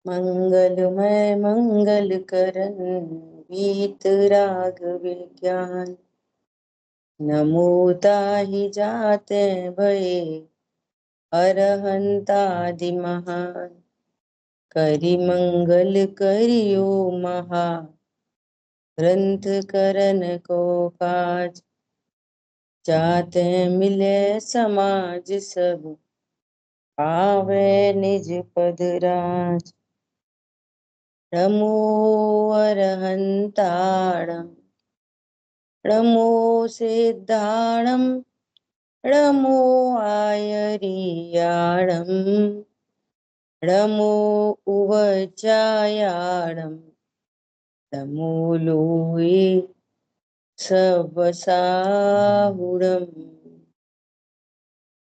मंगलमय मंगल करन बीत राग विज्ञान। नमो ताहि जाते भये अरहंतादि महान। करि मंगल करियो महा ग्रंथ करन को काज। जाते मिले समाज सब पावे निज पद राज। नमो अरहंताणं नमो सिद्धाणं नमो आयरियाणं नमो उवचायाणं नमो लोये सबसाहुणम्।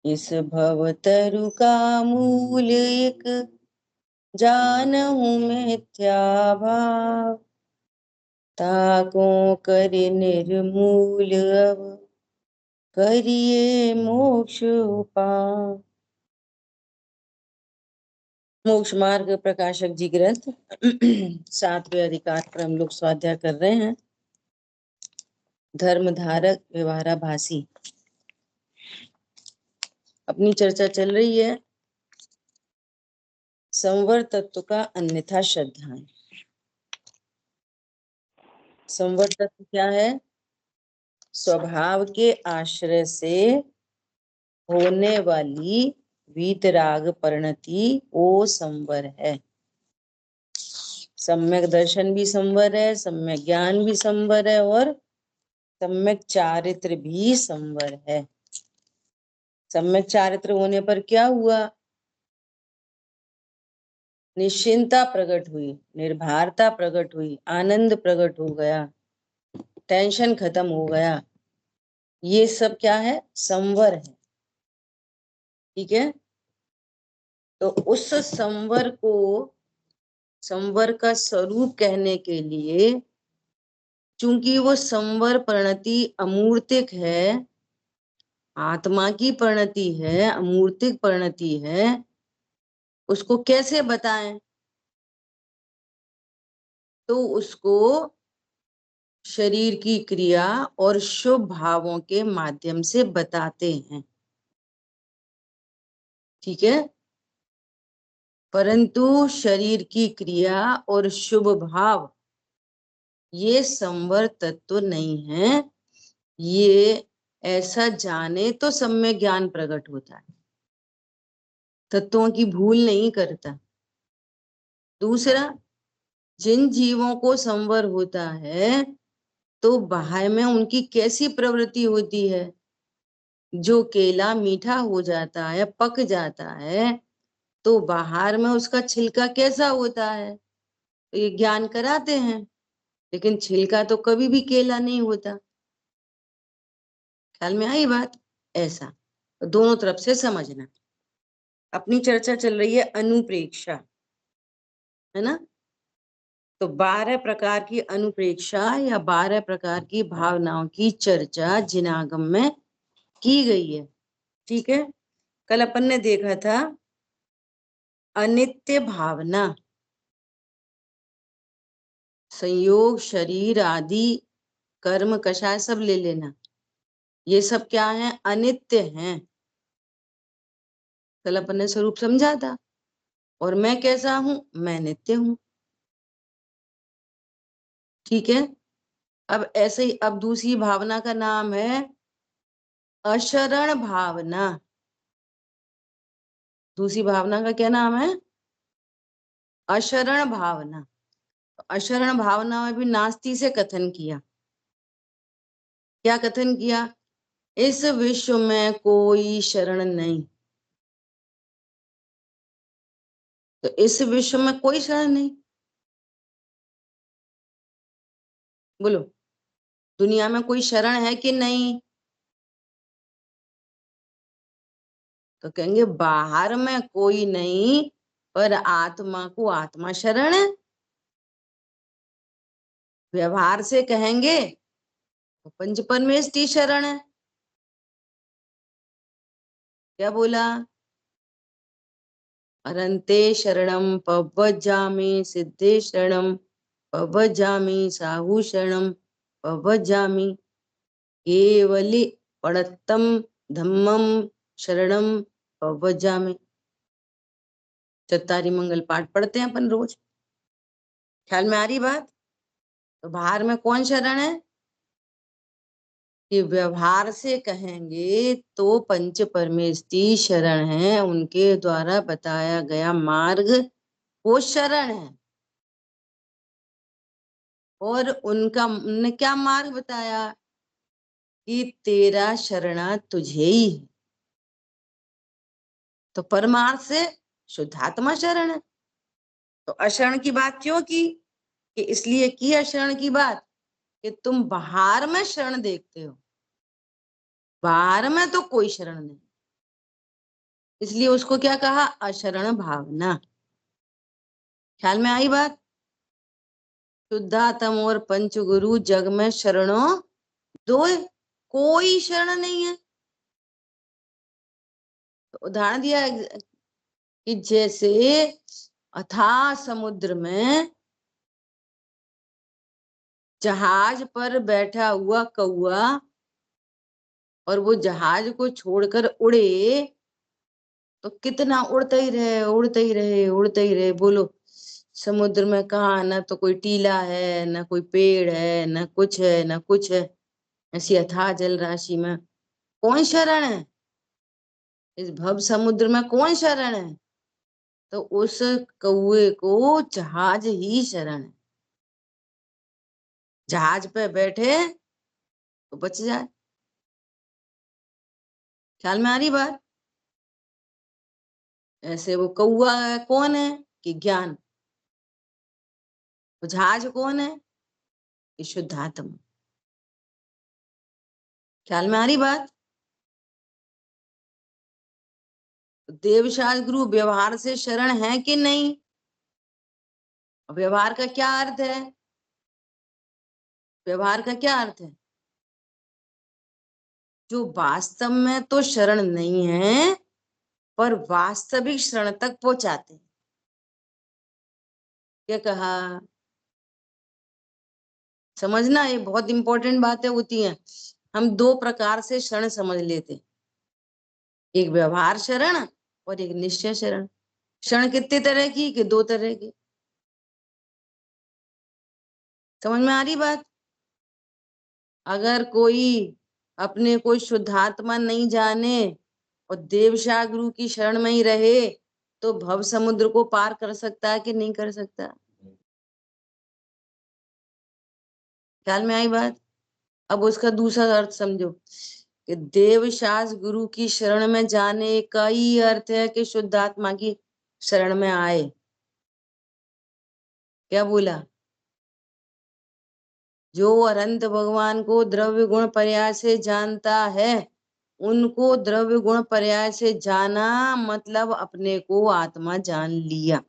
इस भवतरु का मूल एक जानहु मिथ्या भाव। ताको करि निर्मूल अब करिए मोक्ष उपाय। मोक्ष मार्ग प्रकाशक जी ग्रंथ 7वें अधिकार पर हम लोग स्वाध्याय कर रहे हैं। धर्मधारक व्यवहाराभासी अपनी चर्चा चल रही है संवर तत्व का अन्यथा श्रद्धाएं। संवर तत्व क्या है? स्वभाव के आश्रय से होने वाली वीतराग परिणति वो संवर है। सम्यक दर्शन भी संवर है, सम्यक ज्ञान भी संवर है और सम्यक चारित्र भी संवर है। सम्यक चारित्र होने पर क्या हुआ? निश्चिंता प्रकट हुई, निर्भरता प्रकट हुई, आनंद प्रकट हो गया, टेंशन खत्म हो गया। ये सब क्या है? संवर है। ठीक है। तो उस संवर को, संवर का स्वरूप कहने के लिए, चूंकि वो संवर परिणति अमूर्तिक है, आत्मा की परिणति है, अमूर्तिक परिणति है, उसको कैसे बताएं? तो उसको शरीर की क्रिया और शुभ भावों के माध्यम से बताते हैं। ठीक है। परंतु शरीर की क्रिया और शुभ भाव ये संवर तत्व नहीं है। ये ऐसा जाने तो सम्यक ज्ञान प्रकट होता है, तत्वों की भूल नहीं करता। दूसरा, जिन जीवों को संवर होता है तो बाहर में उनकी कैसी प्रवृत्ति होती है? जो केला मीठा हो जाता है, पक जाता है, तो बाहर में उसका छिलका कैसा होता है? तो ये ज्ञान कराते हैं, लेकिन छिलका तो कभी भी केला नहीं होता। ख्याल में आई बात? ऐसा तो दोनों तरफ से समझना। अपनी चर्चा चल रही है अनुप्रेक्षा, है ना? तो 12 प्रकार की अनुप्रेक्षा या 12 प्रकार की भावनाओं की चर्चा जिनागम में की गई है। ठीक है। कल अपन ने देखा था अनित्य भावना, संयोग, शरीर आदि, कर्म, कषाय सब ले लेना, ये सब क्या है? अनित्य हैं। कल अपन ने स्वरूप समझा था। और मैं कैसा हूं? मैं नित्य हूं। ठीक है। अब ऐसे ही अब दूसरी भावना का नाम है अशरण भावना। दूसरी भावना का क्या नाम है? अशरण भावना। अशरण भावना में भी नास्ति से कथन किया। क्या कथन किया? इस विश्व में कोई शरण नहीं। तो इस विश्व में कोई शरण नहीं, बोलो दुनिया में कोई शरण है कि नहीं? तो कहेंगे बाहर में कोई नहीं, पर आत्मा को आत्मा शरण है। व्यवहार से कहेंगे तो पंच परमेष्टि शरण है। क्या बोला? अरन्ते शरणं पव्वजामि, सिद्धे शरणं पव्वजामि, साहु शरणं पव्वजामि, केवली पड़त्तम धम्मम शरणम पव्वजामि। चत्तारी मंगल पाठ पढ़ते हैं अपन रोज। ख्याल में आ रही बात? तो बाहर में कौन शरण है? कि व्यवहार से कहेंगे तो पंच परमेष्टि शरण है, उनके द्वारा बताया गया मार्ग वो शरण है। और उनने क्या मार्ग बताया? कि तेरा शरणा तुझे ही है। तो परमार्थ से शुद्धात्मा शरण है। तो अशरण की बात क्यों की? कि इसलिए की अशरण की बात कि तुम बाहर में शरण देखते हो, बाहर में तो कोई शरण नहीं, इसलिए उसको क्या कहा? अशरण भावना। ख्याल में आई बात? शुद्धात्म और पंचगुरु जग में शरणों दो, कोई शरण नहीं है। तो उदाहरण दिया कि जैसे अथाह समुद्र में जहाज पर बैठा हुआ कौआ और वो जहाज को छोड़कर उड़े तो कितना उड़ते ही रहे, उड़ते ही रहे, उड़ते ही रहे। बोलो समुद्र में कहा ना तो कोई टीला है, ना कोई पेड़ है, ना कुछ है, ना कुछ है। ऐसी अथाह जल राशि में कौन शरण है? इस भव समुद्र में कौन शरण है? तो उस कौए को जहाज ही शरण है। जहाज पे बैठे तो बच जाए। ख्याल में आ रही बात? ऐसे वो कौआ कौन है? कि ज्ञान। वो जहाज कौन है? कि शुद्धात्मा। ख्याल में आ रही बात? देवशास्त्र गुरु व्यवहार से शरण है कि नहीं? व्यवहार का क्या अर्थ है? व्यवहार का क्या अर्थ है? जो वास्तव में तो शरण नहीं है पर वास्तविक शरण तक पहुंचाते हैं। क्या कहा? समझना, ये बहुत इंपॉर्टेंट बातें होती हैं। हम दो प्रकार से शरण समझ लेते हैं, एक व्यवहार शरण और एक निश्चय शरण। शरण कितने तरह की? कि दो तरह की। समझ में आ रही बात? अगर कोई अपने को शुद्धात्मा नहीं जाने और देवशा गुरु की शरण में ही रहे तो भव समुद्र को पार कर सकता है कि नहीं कर सकता? ख्याल में आई बात? अब उसका दूसरा अर्थ समझो कि देवशास गुरु की शरण में जाने का ही अर्थ है कि शुद्धात्मा की शरण में आए। क्या बोला? जो अनंत भगवान को द्रव्य गुण पर्याय से जानता है, उनको द्रव्य गुण पर्याय से जाना मतलब अपने को आत्मा जान लिया।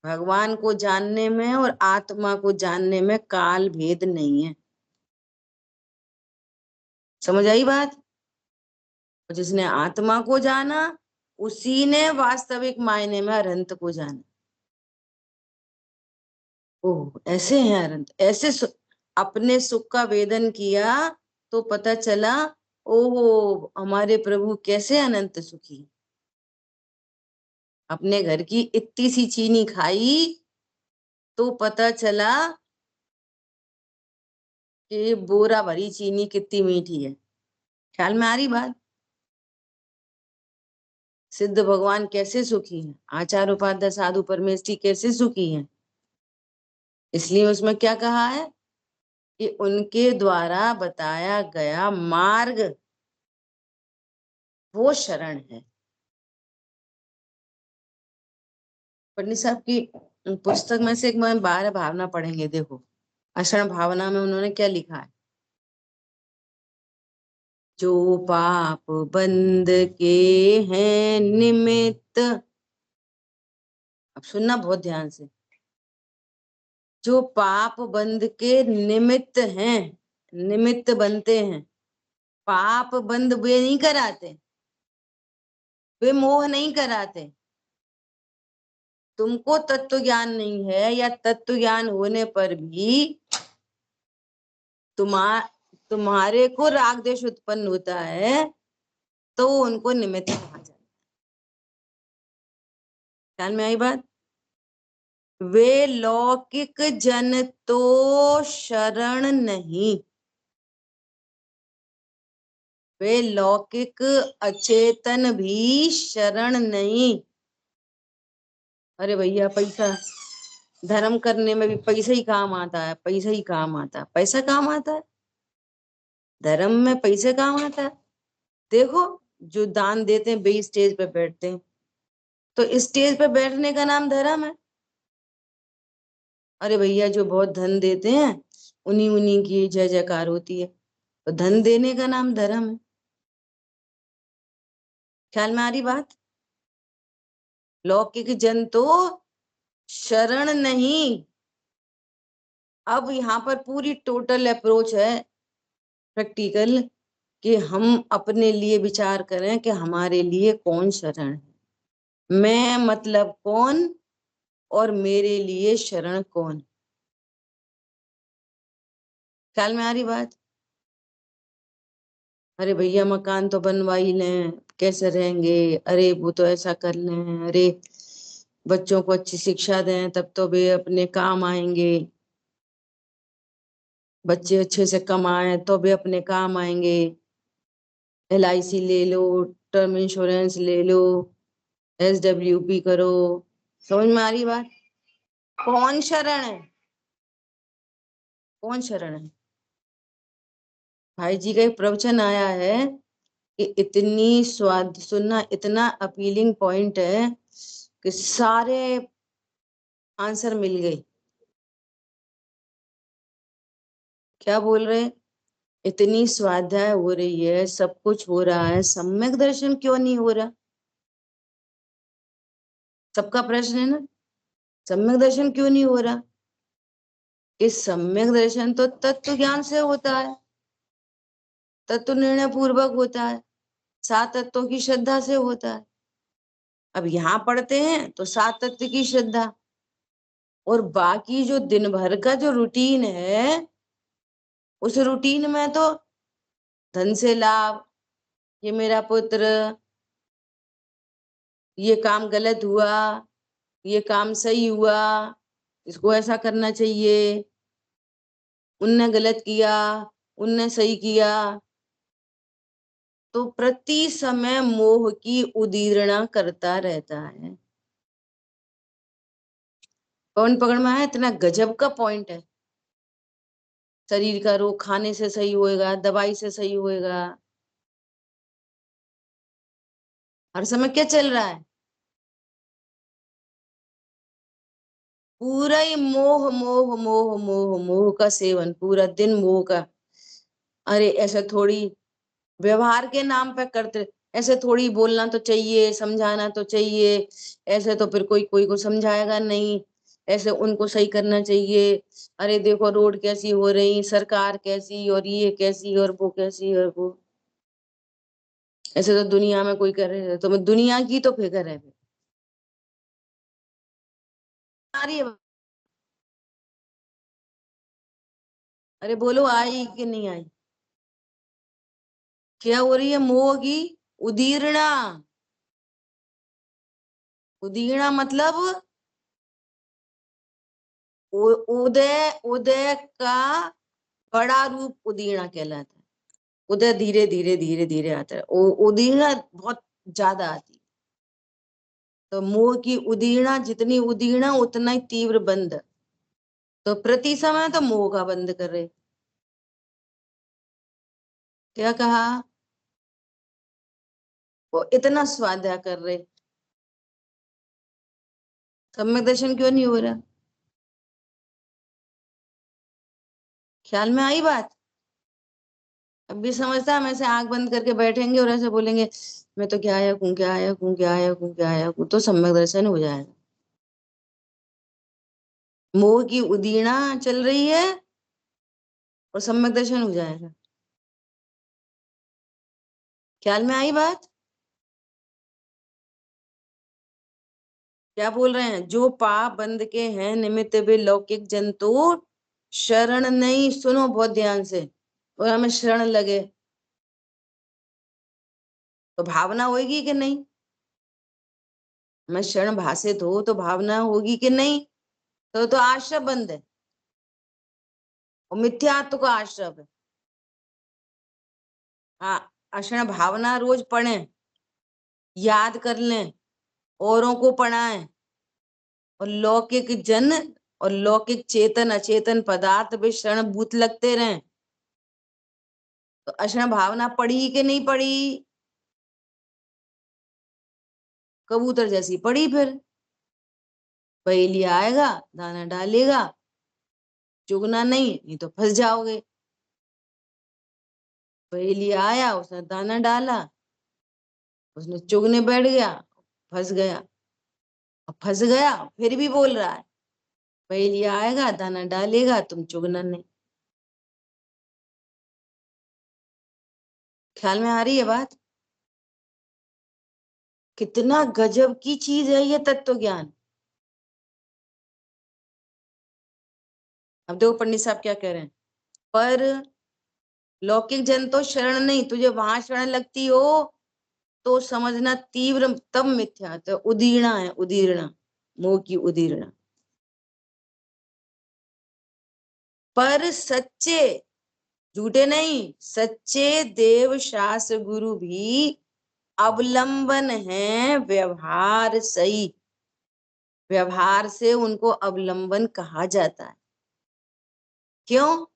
भगवान को जानने में और आत्मा को जानने में काल भेद नहीं है। समझ आई बात? जिसने आत्मा को जाना उसी ने वास्तविक मायने में अनंत को जाना। ओह, ऐसे हैं अनंत, ऐसे अपने सुख का वेदन किया तो पता चला ओहो हमारे प्रभु कैसे अनंत सुखी। अपने घर की इतनी सी चीनी खाई तो पता चला कि बोरा भरी चीनी कितनी मीठी है। ख्याल में आ रही बात? सिद्ध भगवान कैसे सुखी हैं, आचार उपाध्याय साधु परमेष्ठी कैसे सुखी हैं? इसलिए उसमें क्या कहा है कि उनके द्वारा बताया गया मार्ग वो शरण है। पंडित साहब की पुस्तक में से एक मैं 12 भावना पढ़ेंगे। देखो अशरण भावना में उन्होंने क्या लिखा है। जो पाप बंद के हैं निमित्त, अब सुनना बहुत ध्यान से, जो पाप बंद के निमित्त हैं, निमित्त बनते हैं, पाप बंद वे नहीं कराते। वे मोह नहीं कराते। तुमको तत्व ज्ञान नहीं है या तत्व ज्ञान होने पर भी तुम्हारे को राग द्वेष उत्पन्न होता है, तो उनको निमित्त कहा जाता है। ख्याल में आई बात? वे लौकिक जन तो शरण नहीं, वे लौकिक अचेतन भी शरण नहीं। अरे भैया पैसा, धर्म करने में भी पैसा ही काम आता है, पैसा ही काम आता है, पैसा काम आता है, धर्म में पैसे काम आता है। देखो, जो दान देते हैं वे स्टेज पे बैठते हैं, तो स्टेज पे बैठने का नाम धर्म है। अरे भैया, जो बहुत धन देते हैं उन्हीं उन्हीं की जय जयकार होती है, तो धन देने का नाम धर्म है। ख्याल में आ रही बात? लौकिक जन तो शरण नहीं। अब यहाँ पर पूरी टोटल अप्रोच है, प्रैक्टिकल, कि हम अपने लिए विचार करें कि हमारे लिए कौन शरण है। मैं मतलब कौन, और मेरे लिए शरण कौन। ख्याल में आ रही बात? अरे भैया, मकान तो बनवा ही लें, कैसे रहेंगे, अरे वो तो ऐसा कर लें, अरे बच्चों को अच्छी शिक्षा दें तब तो वे अपने काम आएंगे, बच्चे अच्छे से कमाएं तो वे अपने काम आएंगे, LIC ले लो, टर्म इंश्योरेंस ले लो, SWP करो। समझ में आ रही बात? कौन शरण है? कौन शरण है? भाई जी का एक प्रवचन आया है कि इतनी स्वाद सुनना, इतना अपीलिंग पॉइंट है कि सारे आंसर मिल गई। क्या बोल रहे? इतनी स्वाध्याय हो रही है, सब कुछ हो रहा है, सम्यक दर्शन क्यों नहीं हो रहा? सबका प्रश्न है ना, सम्यक दर्शन क्यों नहीं हो रहा? इस सम्यक दर्शन तो तत्व ज्ञान से होता है, तत्व निर्णय पूर्वक होता है, 7 तत्वों की श्रद्धा से होता है। अब यहाँ पढ़ते हैं तो 7 तत्व की श्रद्धा, और बाकी जो दिन भर का जो रूटीन है, उस रूटीन में तो धन से लाभ, ये मेरा पुत्र, ये काम गलत हुआ, ये काम सही हुआ, इसको ऐसा करना चाहिए, उनने गलत किया, उनने सही किया, तो प्रति समय मोह की उदीरणा करता रहता है। कौन पकड़ में आया? इतना गजब का पॉइंट है। शरीर का रोग खाने से सही होएगा, दवाई से सही होएगा, हर समय क्या चल रहा है? पूरा ही मोह मोह मोह मोह मोह का सेवन, पूरा दिन मोह का। अरे ऐसा थोड़ी, व्यवहार के नाम पे करते, ऐसे थोड़ी बोलना तो चाहिए, समझाना तो चाहिए, ऐसे तो फिर कोई कोई को समझाएगा नहीं, ऐसे उनको सही करना चाहिए। अरे देखो रोड कैसी हो रही, सरकार कैसी, और ये कैसी, और वो कैसी, और वो, ऐसे तो दुनिया में कोई करे, तो मैं दुनिया की तो फिक्र है। आ रही है? अरे बोलो, आई कि नहीं आई? क्या हो रही है? मोह की उदीरणा। उदीरणा मतलब उदय, उदय का बड़ा रूप उदीरणा कहलाता है। उदय धीरे धीरे धीरे धीरे आता है, उदीरणा बहुत ज्यादा आती है। तो मोह की उदीरणा, जितनी उदीरणा उतना ही तीव्र बंध। तो प्रति समय तो मोह का बंध कर रहे। क्या कहा? वो इतना स्वाध्याय कर रहे, सम्यक दर्शन क्यों नहीं हो रहा? ख्याल में आई बात? अब भी समझता है, हम ऐसे आंख बंद करके बैठेंगे और ऐसे बोलेंगे मैं तो क्या आया हूँ, क्या आया हूँ, क्या आया हूँ, क्या आया हूँ, तो सम्यक दर्शन हो जाएगा। मोह की उदीरणा चल रही है और सम्यक दर्शन हो जाएगा। ख्याल में आई बात? क्या बोल रहे हैं? जो पाप बंद के हैं निमित्त वे लौकिक जंतु शरण नहीं, सुनो बहुत ध्यान से, और हमें शरण लगे तो भावना होगी कि नहीं? हमें शरण भाषित हो तो भावना होगी कि नहीं? तो आश्रय बंद है और मिथ्यात्व का आश्रय है। हाँ, अक्षण भावना रोज पढ़ें, याद कर लें, औरों को पढ़ाएं, और लौकिक जन और लौकिक चेतन अचेतन पदार्थ भी शरण भूत लगते रहें। तो अक्षण भावना पढ़ी कि नहीं पढ़ी? कबूतर जैसी पढ़ी। फिर पहेली आएगा, दाना डालेगा, चुगना नहीं, नहीं तो फंस जाओगे। पहेली आया, उसने दाना डाला, उसने चुगने बैठ गया, फंस गया। अब फंस गया फिर भी बोल रहा है पहेली आएगा, दाना डालेगा, तुम चुगना नहीं। ख्याल में आ रही है बात? कितना गजब की चीज है ये तत्व ज्ञान। अब देखो पंडित साहब क्या कह रहे हैं। पर लौकिक जन तो शरण नहीं, तुझे वहां शरण लगती हो तो समझना तीव्र तब मिथ्या, तो उदीर्णा है, उदीर्णा, मोह की उदीर्णा। पर सच्चे, झूठे नहीं, सच्चे देव शास्त्र गुरु भी अवलंबन है व्यवहार सही। व्यवहार से उनको अवलंबन कहा जाता है। क्यों?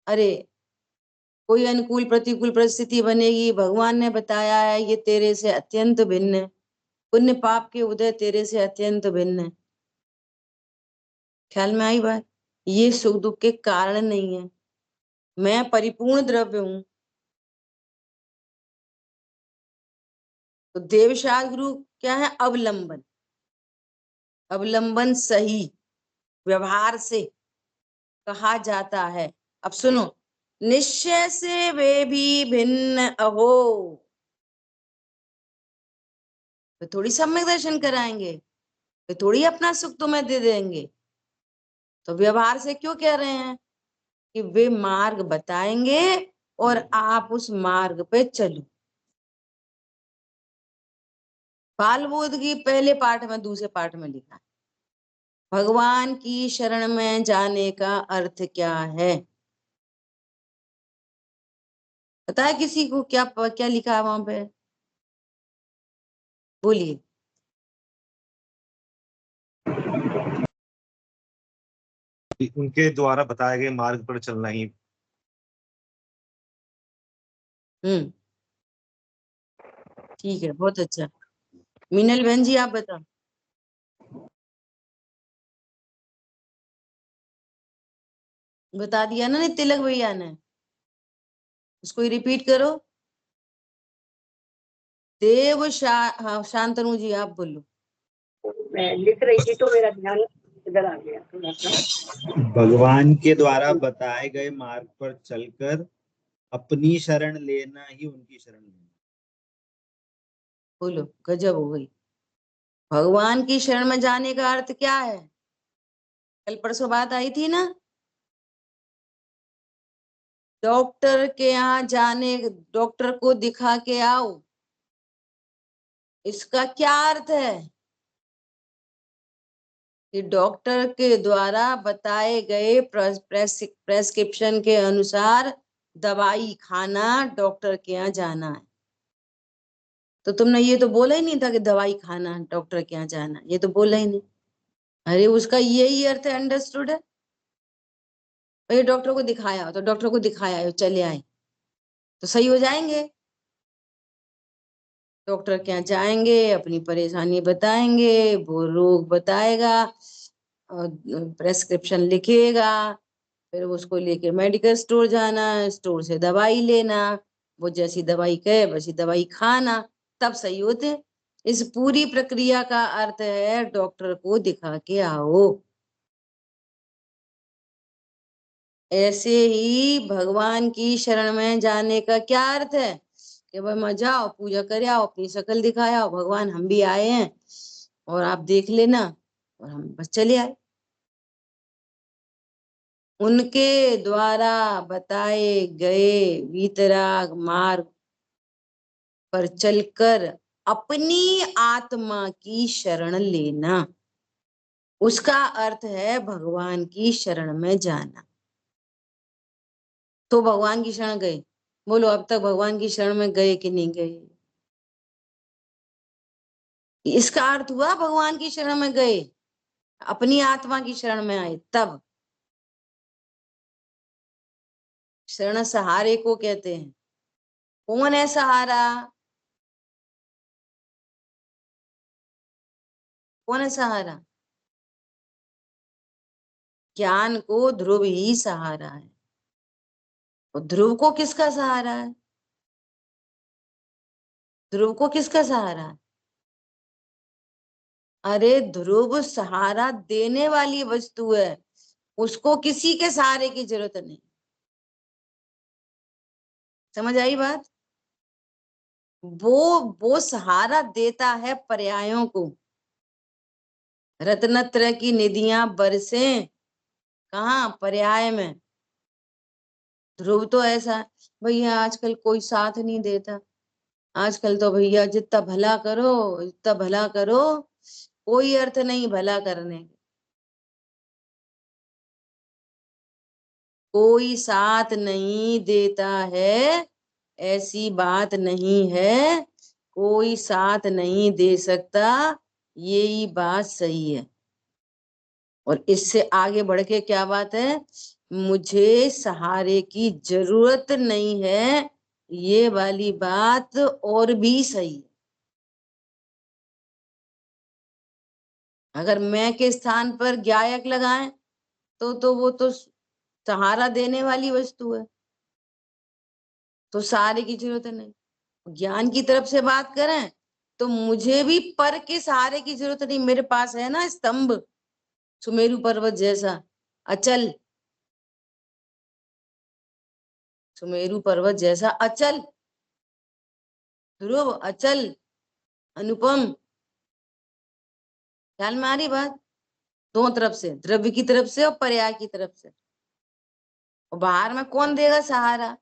अरे कोई अनुकूल प्रतिकूल परिस्थिति बनेगी, भगवान ने बताया है ये तेरे से अत्यंत भिन्न है, पुण्य पाप के उदय तेरे से अत्यंत भिन्न है। ख्याल में आई बात? ये सुख दुख के कारण नहीं है, मैं परिपूर्ण द्रव्य हूं। तो देवशास्त्र गुरु क्या है? अवलंबन, अवलंबन सही व्यवहार से कहा जाता है। अब सुनो, निश्चय से वे भी भिन्न अहो, तो थोड़ी सम्यक दर्शन कराएंगे, तो थोड़ी अपना सुख तुम्हें दे देंगे। तो व्यवहार से क्यों कह रहे हैं? कि वे मार्ग बताएंगे और आप उस मार्ग पे चलो। बाल बोध की पहले पाठ में, दूसरे पाठ में लिखा है भगवान की शरण में जाने का अर्थ क्या है। पता है किसी को क्या क्या लिखा है वहां पे? बोलिए। उनके द्वारा बताए गए मार्ग पर चलना ही। हम्म, ठीक है, बहुत अच्छा। मीनल बहन जी आप बताओ। बता दिया ना नहीं तिलक भैया ने, उसको ही रिपीट करो। हाँ शांतनु जी आप बोलो। मैं लिख रही थी तो मेरा ध्यान इधर आ गया थोड़ा सा। भगवान के द्वारा बताए गए मार्ग पर चलकर अपनी शरण लेना ही उनकी शरण लेना। बोलो, गजब हो गई। भगवान की शरण में जाने का अर्थ क्या है? कल परसों बात आई थी ना, डॉक्टर के यहाँ जाने, डॉक्टर को दिखा के आओ, इसका क्या अर्थ है? कि डॉक्टर के द्वारा बताए गए प्रेस्क्रिप्शन के अनुसार दवाई खाना, डॉक्टर के यहाँ जाना है। तो तुमने ये तो बोला ही नहीं था कि दवाई खाना, डॉक्टर के यहाँ जाना, ये तो बोला ही नहीं। अरे उसका यही अर्थ है, अंडरस्टूड है। भाई डॉक्टर को दिखाया हो तो डॉक्टर को दिखाया हो, चले आए तो सही हो जाएंगे। डॉक्टर के यहाँ जाएंगे, अपनी परेशानी बताएंगे, वो रोग बताएगा और प्रेस्क्रिप्शन लिखेगा, फिर उसको लेके मेडिकल स्टोर जाना, स्टोर से दवाई लेना, वो जैसी दवाई कहे वैसी दवाई खाना, तब सही होते। इस पूरी प्रक्रिया का अर्थ है डॉक्टर को दिखा के आओ। ऐसे ही भगवान की शरण में जाने का क्या अर्थ है? कि भाई मैं जाओ, पूजा करे आओ, अपनी शक्ल दिखाया आओ, भगवान हम भी आए हैं, और आप देख लेना। और हम बस चले आए। उनके द्वारा बताए गए वीतराग मार्ग पर चलकर अपनी आत्मा की शरण लेना, उसका अर्थ है भगवान की शरण में जाना। तो भगवान की शरण गए, बोलो अब तक भगवान की शरण में गए कि नहीं गए? इसका अर्थ हुआ भगवान की शरण में गए, अपनी आत्मा की शरण में आए तब। शरण सहारे को कहते हैं। कौन है सहारा? कौन है सहारा? ज्ञान को ध्रुव ही सहारा है। और ध्रुव को किसका सहारा है? ध्रुव को किसका सहारा है? अरे ध्रुव सहारा देने वाली वस्तु है, उसको किसी के सहारे की जरूरत नहीं। समझ आई बात? वो सहारा देता है पर्यायों को। रत्नत्रय की निधियां बरसे कहाँ? पर्याय में। ध्रुव तो ऐसा भैया आजकल कोई साथ नहीं देता, आजकल तो भैया जितना भला करो जितना भला करो, कोई अर्थ नहीं भला करने का। कोई साथ नहीं देता है, ऐसी बात नहीं है। कोई साथ नहीं दे सकता, यही बात सही है। और इससे आगे बढ़ के क्या बात है? मुझे सहारे की जरूरत नहीं है, ये वाली बात और भी सही है। अगर मैं के स्थान पर ज्ञायक लगाएं तो वो तो सहारा देने वाली वस्तु है, तो सहारे की जरूरत नहीं। ज्ञान की तरफ से बात करें तो मुझे भी पर के सहारे की जरूरत नहीं। मेरे पास है ना स्तंभ, सुमेरु पर्वत जैसा अचल, सुमेरु पर्वत जैसा अचल, ध्रुव अचल, अनुपम। ख्याल में आ रही बात? दोनों तरफ से, द्रव्य की तरफ से और पर्याय की तरफ से। और बाहर में कौन देगा सहारा?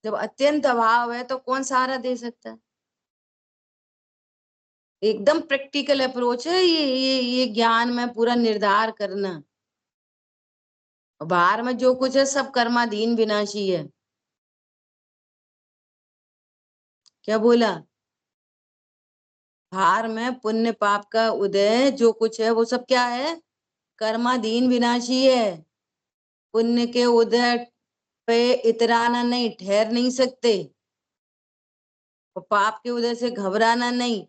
जब अत्यंत अभाव है तो कौन सहारा दे सकता है? एकदम प्रैक्टिकल अप्रोच है ये ज्ञान में पूरा निर्धार करना। और बाहर में जो कुछ है सब कर्माधीन विनाशी है। क्या बोला? बाहर में पुण्य पाप का उदय जो कुछ है वो सब क्या है? कर्माधीन विनाशी है। पुण्य के उदय पे इतराना नहीं, ठहर नहीं सकते। और पाप के उदय से घबराना नहीं,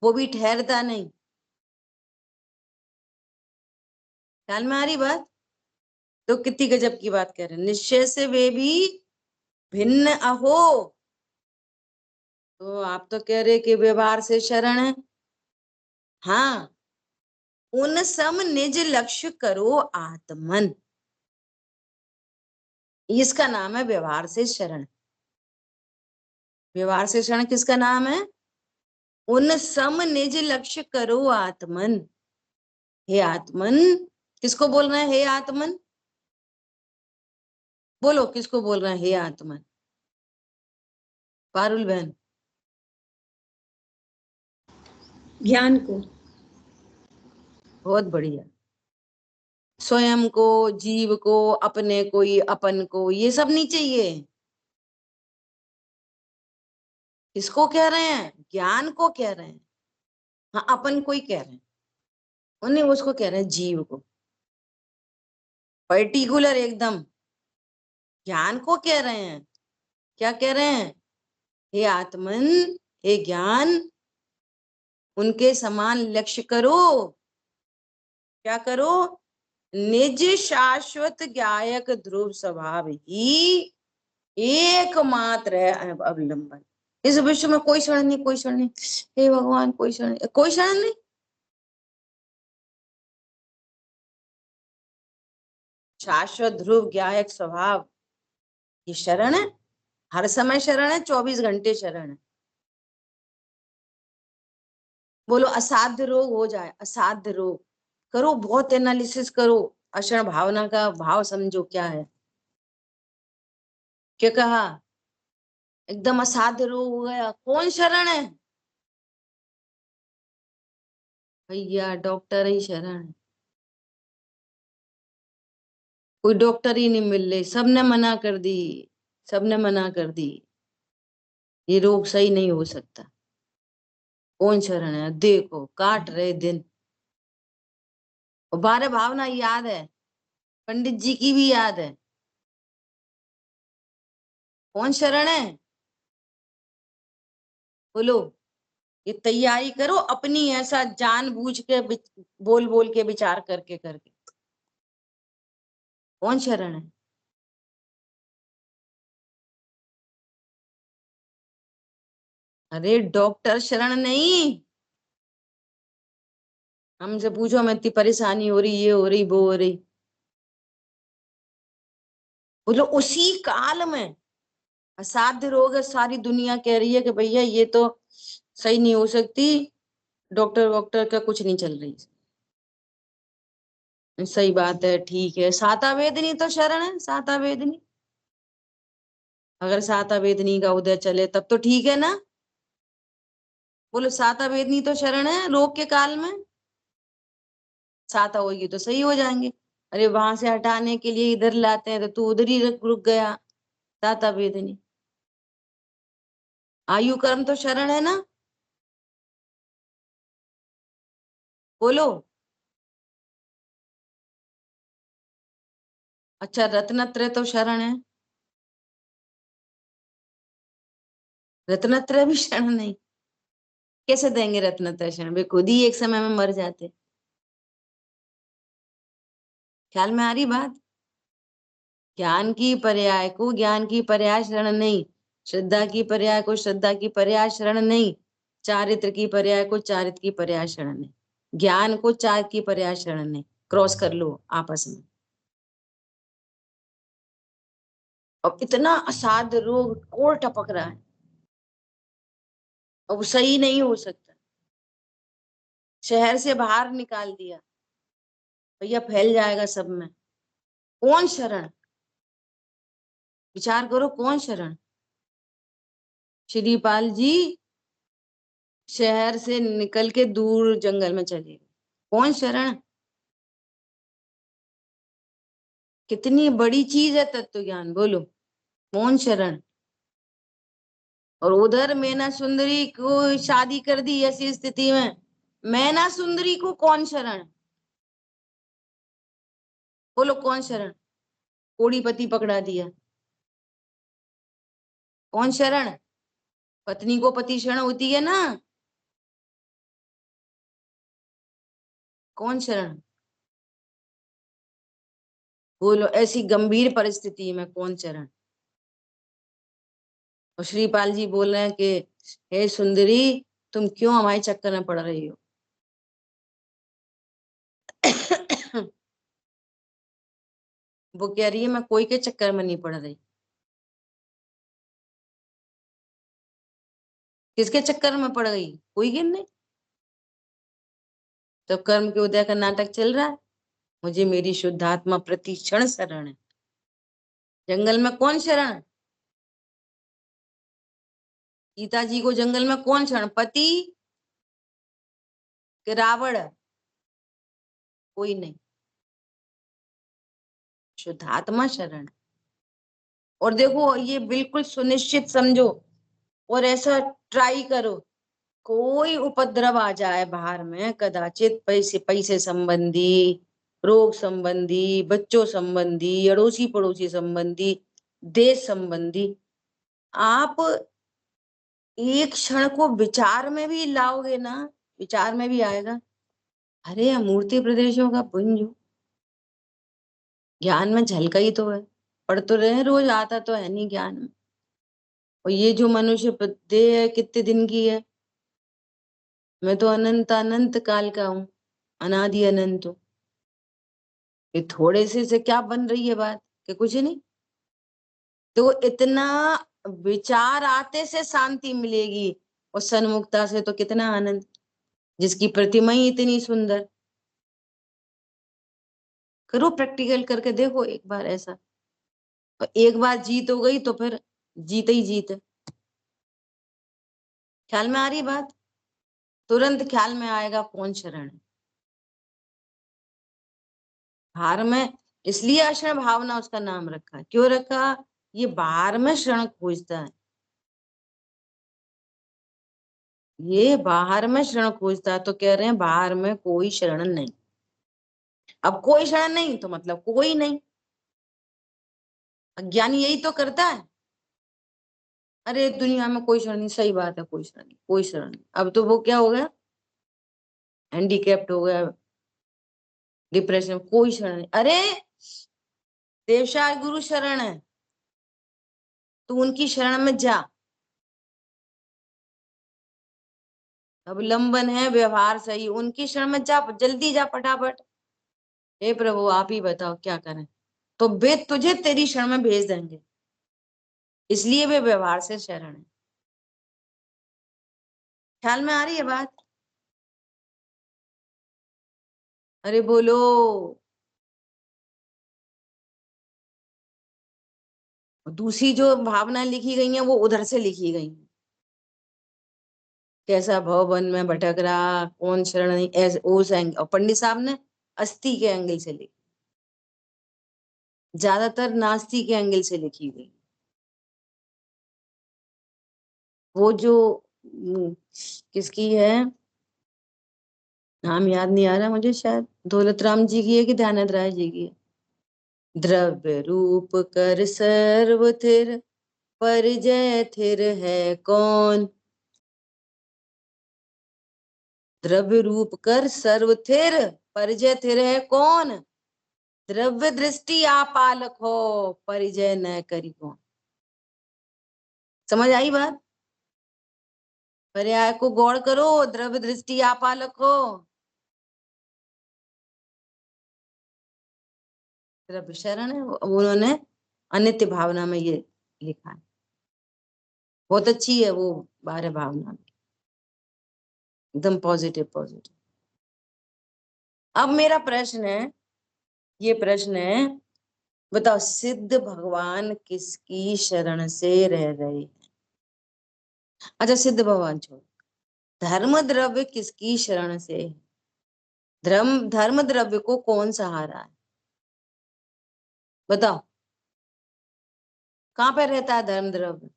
वो भी ठहरता नहीं। ख्याल में आ रही बात? तो कितनी गजब की बात कह रहे हैं। निश्चय से वे भी भिन्न अहो। तो आप तो कह रहे कि व्यवहार से शरण है। हाँ, उन सम निज लक्ष्य करो आत्मन, इसका नाम है व्यवहार से शरण। व्यवहार से शरण किसका नाम है? उन सम निज लक्ष्य करो आत्मन। हे आत्मन, किसको बोल रहे हैं हे आत्मन? बोलो किसको बोल रहे हैं हे आत्मन? पारुल बहन। ज्ञान को। बहुत बढ़िया। स्वयं को, जीव को, अपने को, ये अपन को, ये सब नहीं चाहिए। किसको कह रहे हैं? ज्ञान को कह रहे हैं। हाँ, अपन को ही कह रहे हैं, उन्हें उसको कह रहे हैं जीव को, पर्टिकुलर एकदम। ज्ञान को कह रहे हैं। क्या कह रहे हैं? हे आत्मन, हे ज्ञान, उनके समान लक्ष्य करो। क्या करो? निज शाश्वत ज्ञायक ध्रुव स्वभाव ही एकमात्र है अवलंबन। इस विश्व में कोई शरण नहीं, कोई शरण नहीं। हे भगवान कोई शरण नहीं, कोई शरण नहीं। शाश्वत ध्रुव ज्ञायक स्वभाव ये शरण है। हर समय शरण है, 24 घंटे शरण है। बोलो असाध्य रोग हो जाए, असाध्य रोग करो, बहुत एनालिसिस करो, अक्षर भावना का भाव समझो क्या है। क्या कहा? एकदम असाध्य रोग हो गया, कौन शरण है? भैया डॉक्टर ही शरण है। कोई डॉक्टर ही नहीं मिल रहे, सबने मना कर दी, सबने मना कर दी, ये रोग सही नहीं हो सकता। कौन शरण है? देखो काट रहे दिन। और 12 भावना याद है, पंडित जी की भी याद है। कौन शरण है? बोलो। ये तैयारी करो अपनी, ऐसा जानबूझ के बोल बोल के विचार करके करके। कौन शरण है? अरे डॉक्टर शरण नहीं। हमसे पूछो हमें इतनी परेशानी हो रही, ये हो रही, वो हो रही। बोलो उसी काल में असाध्य रोग है, सारी दुनिया कह रही है कि भैया ये तो सही नहीं हो सकती, डॉक्टर वॉक्टर का कुछ नहीं चल रही। सही बात है, ठीक है। साता वेदनी तो शरण है, साता वेदनी। अगर साता वेदनी का उदय चले तब तो ठीक है ना। बोलो साता वेदनी तो शरण है रोग के काल में। साता होगी तो सही हो जाएंगे। अरे वहां से हटाने के लिए इधर लाते हैं तो तू उधर ही रुक गया। साता वेदनी। आयु कर्म तो शरण है ना। बोलो। अच्छा रत्नत्रय तो शरण है। रत्नत्रय भी शरण नहीं। कैसे देंगे रत्नत्रय शरण? वे खुद ही एक समय में मर जाते। ख्याल में आ रही बात? ज्ञान की पर्याय को ज्ञान की पर्याय शरण नहीं, श्रद्धा की पर्याय को श्रद्धा की पर्याय शरण नहीं, चारित्र की पर्याय को चारित्र की पर्याय शरण नहीं, ज्ञान को चारित्र की पर्याय शरण नहीं। क्रॉस कर लो आपस में। अब इतना असाध्य रोग कोड़ टपक रहा है, अब सही नहीं हो सकता। शहर से बाहर निकाल दिया, भैया फैल जाएगा सब में। कौन शरण? विचार करो कौन शरण? श्रीपाल जी शहर से निकल के दूर जंगल में चले गए। कौन शरण? कितनी बड़ी चीज है तत्व ज्ञान। बोलो कौन शरण? और उधर मैना सुंदरी को शादी कर दी ऐसी स्थिति में, मैना सुंदरी को कौन शरण? बोलो कौन शरण? कोड़ीपति पकड़ा दिया। कौन शरण? पत्नी को पति शरण होती है ना। कौन शरण? बोलो ऐसी गंभीर परिस्थिति में कौन शरण? और श्रीपाल जी बोल रहे हैं कि हे सुंदरी तुम क्यों हमारे चक्कर में पड़ रही हो? वो कह रही है मैं कोई के चक्कर में नहीं पड़ रही। किसके चक्कर में पड़ गई? कोई के नहीं। तो कर्म के उदय का नाटक चल रहा है। मुझे मेरी शुद्धात्मा प्रति क्षण शरण है। जंगल में कौन शरण? सीता जी को जंगल में कौन शरण? पति कि रावण? कोई नहीं, शुद्धात्मा शरण। और देखो ये बिल्कुल सुनिश्चित समझो और ऐसा ट्राई करो, कोई उपद्रव आ जाए बाहर में, कदाचित पैसे पैसे संबंधी, रोग संबंधी, बच्चों संबंधी, अड़ोसी पड़ोसी संबंधी, देश संबंधी, आप एक क्षण को विचार में भी लाओगे ना, विचार में भी आएगा अरे अमूर्ति प्रदेशों का पुंज ज्ञान में झलका ही तो है। पढ़ तो रहे हैं रोज, आता तो है नहीं ज्ञान में। और ये जो मनुष्य देह है कितने दिन की है? मैं तो अनंत अनंत काल का हूँ, अनादि अनंत हूँ। ये थोड़े से क्या बन रही है बात कि कुछ नहीं। तो इतना विचार आते से शांति मिलेगी और सन्मुखता से तो कितना आनंद। जिसकी प्रतिमा ही इतनी सुंदर। करो प्रैक्टिकल करके देखो एक बार ऐसा, और एक बार जीत हो गई तो फिर जीत ही जीत है। ख्याल में आ रही बात? तुरंत ख्याल में आएगा कौन शरण है। बाहर में, इसलिए अशरण भावना उसका नाम रखा। क्यों रखा? ये बाहर में शरण खोजता है, ये बाहर में शरण खोजता है। तो कह रहे हैं बाहर में कोई शरण नहीं। अब कोई शरण नहीं तो मतलब कोई नहीं। अज्ञानी यही तो करता है। अरे दुनिया में कोई शरण नहीं, सही बात है, कोई शरण नहीं, कोई शरण नहीं। अब तो वो क्या हो गया, हैंडीकैप्ट हो गया, डिप्रेशन, कोई शरण नहीं। अरे देवशाय गुरु शरण है, तू उनकी शरण में जा। अब लंबन है, व्यवहार सही, उनकी शरण में जा, जल्दी जा फटाफट। हे प्रभु आप ही बताओ क्या करें। तो वे तुझे तेरी शरण में भेज देंगे, इसलिए वे व्यवहार से शरण है। ख्याल में आ रही है बात? अरे बोलो। दूसरी जो भावनाएं लिखी गई हैं वो उधर से लिखी गई हैं। कैसा भवन में भटक रहा, कौन शरण नहीं, ऐसे उस एंगल। और पंडित साहब ने अस्थि के एंगल से लिखी, ज्यादातर नास्ती के एंगल से लिखी गई। वो जो किसकी है, नाम याद नहीं आ रहा मुझे, शायद दौलत राम जी की है कि ध्यानंद राय जी की है। द्रव्य रूप कर सर्व थिर, परिजय थिर है कौन। द्रव्य रूप कर सर्व थिर, परिजय थिर है कौन। द्रव्य दृष्टि आपालक हो, परिजय न करी कौन। समझ आई बात? पर्याय को गौर करो, द्रव्य दृष्टि आपालक हो। द्रव्य शरण है, उन्होंने अनित्य भावना में ये लिखा है। बहुत अच्छी है वो बारह भावना, एकदम पॉजिटिव पॉजिटिव। अब मेरा प्रश्न है, ये प्रश्न है, बताओ सिद्ध भगवान किसकी शरण से रह रहे हैं? अच्छा सिद्ध भगवान छोड़, धर्म द्रव्य किसकी शरण से है? धर्म द्रव्य को कौन सहारा है? बताओ कहाँ पे रहता है धर्म द्रव्य?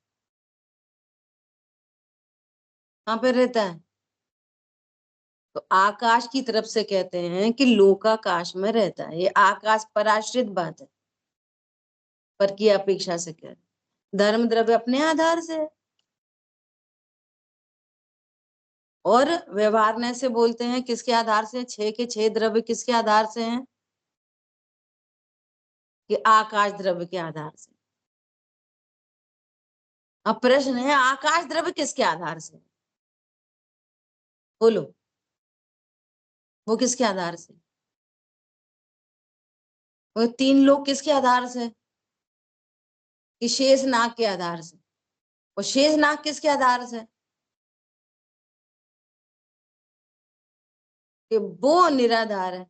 कहाँ पे रहता है? तो आकाश की तरफ से कहते हैं कि लोकाकाश में रहता है। ये आकाश पर आश्रित बात है, पर की अपेक्षा से कह रहे। धर्म द्रव्य अपने आधार से है, और व्यवहारने से बोलते हैं किसके आधार से? छह के छह द्रव्य किसके आधार से हैं? कि आकाश द्रव्य के आधार से। अब प्रश्न है आकाश द्रव्य किसके आधार से? बोलो, वो किसके आधार से? वो तीन लोग किसके आधार से? कि शेष नाग के आधार से। और शेष नाग किसके आधार से? कि वो निराधार है,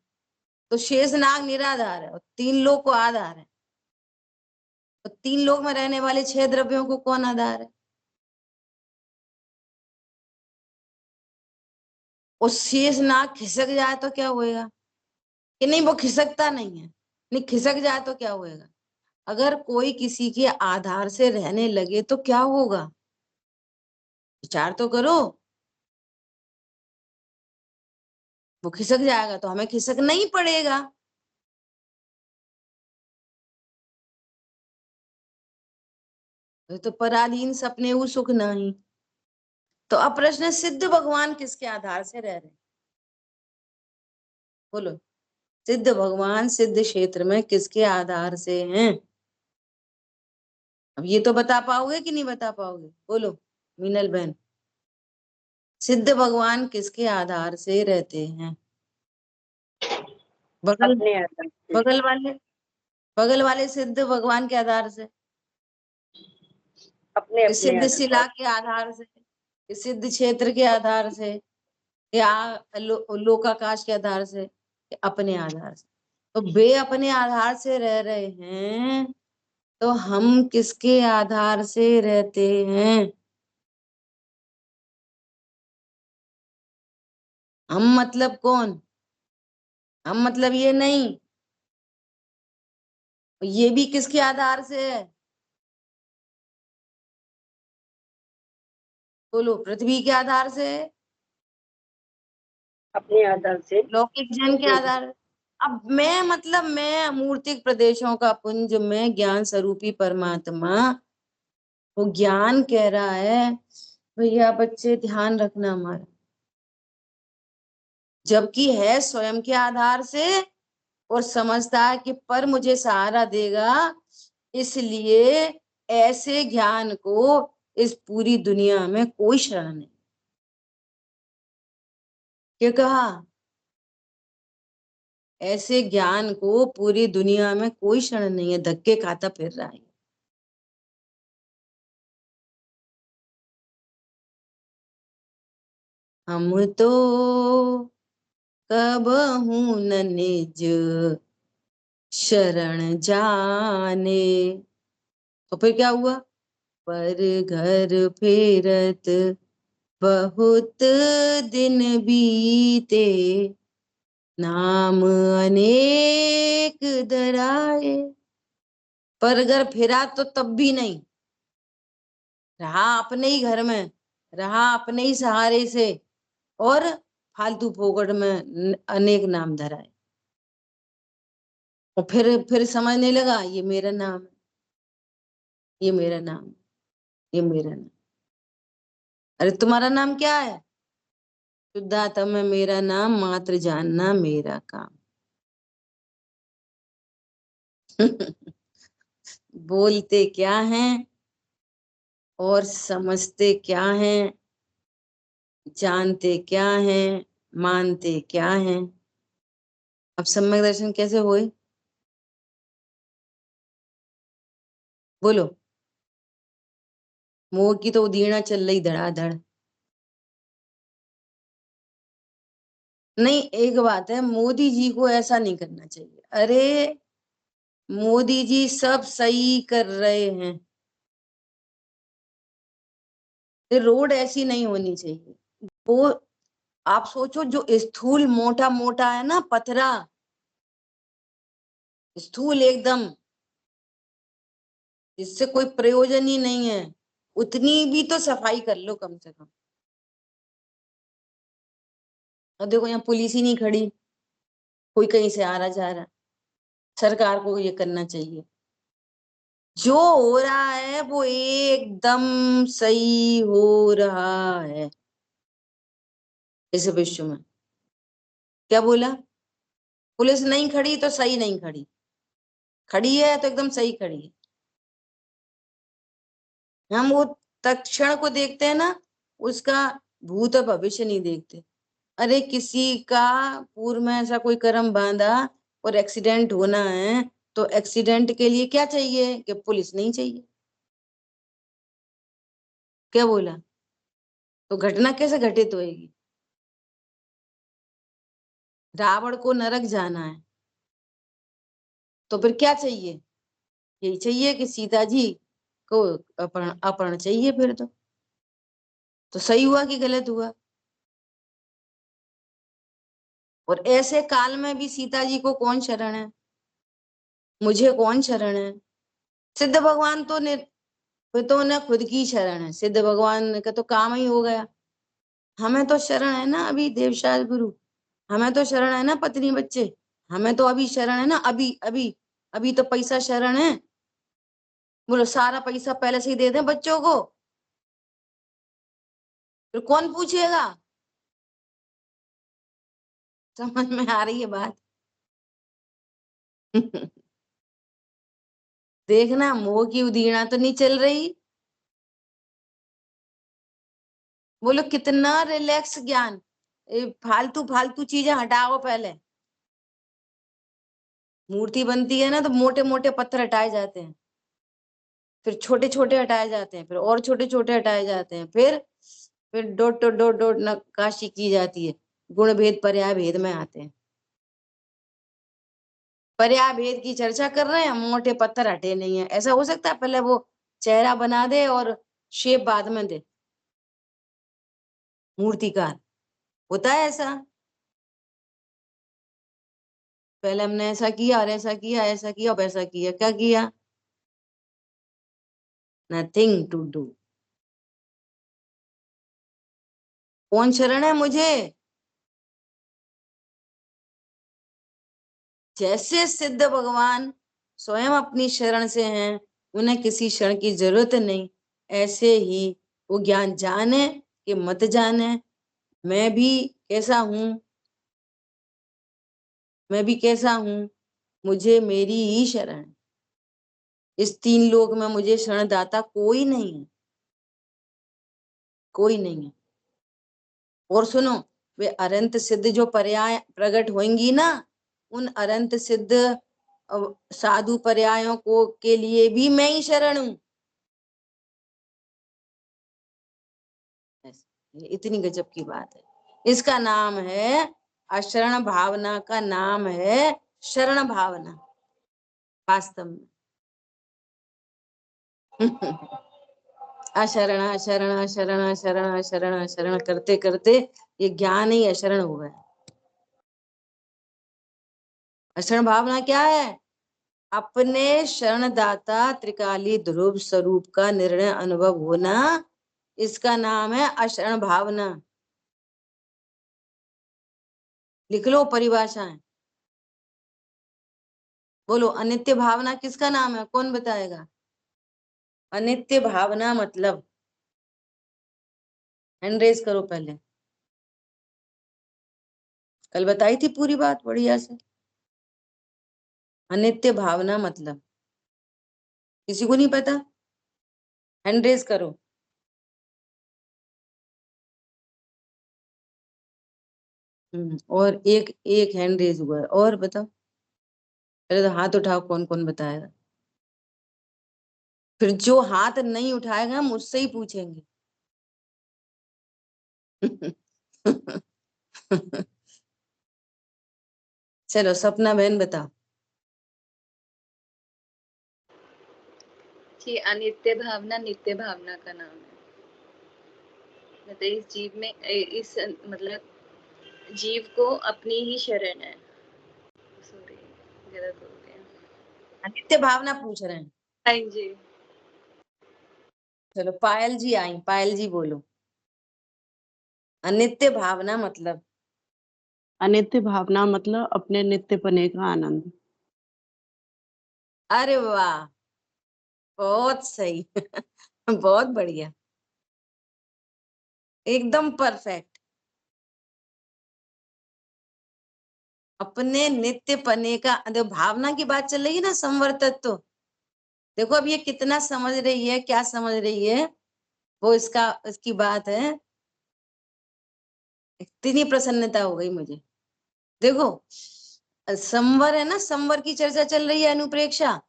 तो शेष नाग निराधार है और तीन लोग को आधार है। तो तीन लोग में रहने वाले छह द्रव्यों को कौन आधार है? और शेष नाग खिसक जाए तो क्या होएगा? कि नहीं वो खिसकता नहीं है, नहीं खिसक जाए तो क्या होएगा? अगर कोई किसी के आधार से रहने लगे तो क्या होगा? विचार तो करो। वो खिसक जाएगा तो हमें खिसकना ही पड़ेगा। तो पराधीन सपने वो सुख नहीं। तो अब प्रश्न सिद्ध भगवान किसके आधार से रह रहे? बोलो, सिद्ध भगवान सिद्ध क्षेत्र में किसके आधार से हैं? अब ये तो बता पाओगे कि नहीं बता पाओगे? बोलो मीनल बहन, सिद्ध भगवान किसके आधार से रहते हैं? बगल अपने आधार से। बगल वाले, बगल वाले सिद्ध भगवान के आधार से, अपने कि अपने सिद्ध आधार। शिला के आधार से, कि सिद्ध क्षेत्र के आधार से, या लोकाकाश के आधार से, अपने आधार से। तो वे अपने आधार से रह रहे हैं, तो हम किसके आधार से रहते हैं? हम मतलब कौन? हम मतलब ये नहीं, ये भी किसके आधार से है? बोलो, पृथ्वी के आधार से है, अपने आधार से, लौकिक जन के आधार। अब मैं मतलब मैं अमूर्तिक प्रदेशों का पुंज में ज्ञान स्वरूपी परमात्मा, वो ज्ञान कह रहा है भैया बच्चे ध्यान रखना हमारा, जबकि है स्वयं के आधार से, और समझता है कि पर मुझे सहारा देगा, इसलिए ऐसे ज्ञान को इस पूरी दुनिया में कोई शरण नहीं। क्या कहा? ऐसे ज्ञान को पूरी दुनिया में कोई शरण नहीं है, धक्के खाता फिर रहा है। हम तो कबहू न निज शरण जाने, तो फिर क्या हुआ? पर घर फेरत बहुत दिन बीते, नाम अनेक दराए। पर अगर फिरा तो तब भी नहीं रहा, अपने ही घर में रहा, अपने ही सहारे से, और फालतू फोकट में अनेक नाम धराए। और फिर समझने लगा ये मेरा नाम है, ये मेरा नाम, ये मेरा नाम। अरे तुम्हारा नाम क्या है? शुद्धात्मा में मेरा नाम, मात्र जानना मेरा काम। बोलते क्या हैं और समझते क्या हैं, जानते क्या हैं, मानते क्या हैं। अब सम्यक दर्शन कैसे हुए? बोलो। मोह की तो उदीर्णा चल रही धड़ाधड़। नहीं, एक बात है, मोदी जी को ऐसा नहीं करना चाहिए। अरे मोदी जी सब सही कर रहे हैं, ये रोड ऐसी नहीं होनी चाहिए। वो आप सोचो, जो स्थूल मोटा मोटा है ना, पथरा स्थूल एकदम, जिससे कोई प्रयोजन ही नहीं है, उतनी भी तो सफाई कर लो कम से कम। और देखो यहाँ पुलिस ही नहीं खड़ी, कोई कहीं से आ रहा जा रहा। सरकार को ये करना चाहिए, जो हो रहा है वो एकदम सही हो रहा है इस विश्व में। क्या बोला? पुलिस नहीं खड़ी तो सही नहीं खड़ी, खड़ी है तो एकदम सही खड़ी है। हम वो तत्क्षण को देखते हैं ना, उसका भूत और भविष्य नहीं देखते। अरे किसी का पूर्व में ऐसा कोई कर्म बांधा और एक्सीडेंट होना है, तो एक्सीडेंट के लिए क्या चाहिए? कि पुलिस नहीं चाहिए। क्या बोला? तो घटना कैसे घटित होएगी? रावण को नरक जाना है, तो फिर क्या चाहिए? यही चाहिए कि सीता जी को अपहरण अपहरण चाहिए। फिर तो सही हुआ कि गलत हुआ? और ऐसे काल में भी सीता जी को कौन शरण है? मुझे कौन शरण है? सिद्ध भगवान तो फिर तो उन्हें खुद की शरण है, सिद्ध भगवान का तो काम ही हो गया। हमें तो शरण है ना अभी देवशाल गुरु, हमें तो शरण है ना पत्नी बच्चे, हमें तो अभी शरण है ना, अभी अभी अभी तो पैसा शरण है। बोलो सारा पैसा पहले से ही दे दें बच्चों को, फिर कौन पूछेगा? समझ में आ रही है बात? देखना मोह की उदीर्णा तो नहीं चल रही। बोलो कितना रिलैक्स ज्ञान। फालतू फालतू चीजें हटाओ पहले। मूर्ति बनती है ना तो मोटे मोटे पत्थर हटाए जाते हैं, फिर छोटे छोटे हटाए जाते हैं, फिर और छोटे छोटे हटाए जाते हैं, फिर डोट डोट डोट डोट नक्काशी की जाती है, गुण भेद पर्याय भेद में आते हैं। पर्याय भेद की चर्चा कर रहे हैं, मोटे पत्थर हटे नहीं है। ऐसा हो सकता है पहले वो चेहरा बना दे और शेप बाद में दे, मूर्तिकार होता है ऐसा। पहले हमने ऐसा किया और ऐसा किया, ऐसा किया और वैसा किया, क्या किया? Nothing to do. कौन शरण है मुझे? जैसे सिद्ध भगवान स्वयं अपनी शरण से हैं, उन्हें किसी शरण की जरूरत नहीं, ऐसे ही वो ज्ञान जाने कि मत जाने, मैं भी कैसा हूं, मैं भी कैसा हूं, मुझे मेरी ही शरण है। इस तीन लोक में मुझे शरण दाता कोई नहीं है, कोई नहीं है। और सुनो, वे अनंत सिद्ध जो पर्याय प्रकट होंगी ना, उन अनंत सिद्ध साधु पर्यायों को के लिए भी मैं ही शरण हूं। इतनी गजब की बात है। इसका नाम है अशरण भावना, का नाम है शरण भावना वास्तव में। अशरण अशरण अशरण अशरण अशरण अशरण करते करते ये ज्ञान ही अशरण हो गया। अशरण भावना क्या है? अपने शरणदाता त्रिकाली ध्रुव स्वरूप का निर्णय अनुभव होना, इसका नाम है अशरण भावना। लिख लो परिभाषाएं। बोलो, अनित्य भावना किसका नाम है? कौन बताएगा? अनित्य भावना मतलब, हैंड रेज करो पहले। कल बताई थी पूरी बात बढ़िया से। अनित्य भावना मतलब किसी को नहीं पता? हैंड रेज करो। और एक एक हैंड रेज हुआ है, और बताओ। पहले तो हाथ उठाओ, कौन कौन बताएगा। फिर जो हाथ नहीं उठाएगा हम उससे ही पूछेंगे। चलो सपना बहन बताओ। कि अनित्य भावना नित्य भावना का नाम है। मतलब इस जीव में इस मतलब जीव को अपनी ही शरण है। सॉरी, गलत हो गया। अनित्य भावना पूछ रहे हैं। हाँ जी। चलो पायल जी आई, पायल जी बोलो। अनित्य भावना मतलब? अनित्य भावना मतलब अपने नित्यपने का आनंद। अरे वाह, बहुत सही। बहुत बढ़िया, एकदम परफेक्ट। अपने नित्य पने का, देखो भावना की बात चल रही है ना, संवर्तत्व तो। देखो अब ये कितना समझ रही है, क्या समझ रही है वो, इसकी बात है। इतनी प्रसन्नता हो गई मुझे। देखो संवर है ना, संवर की चर्चा चल रही है, अनुप्रेक्षा।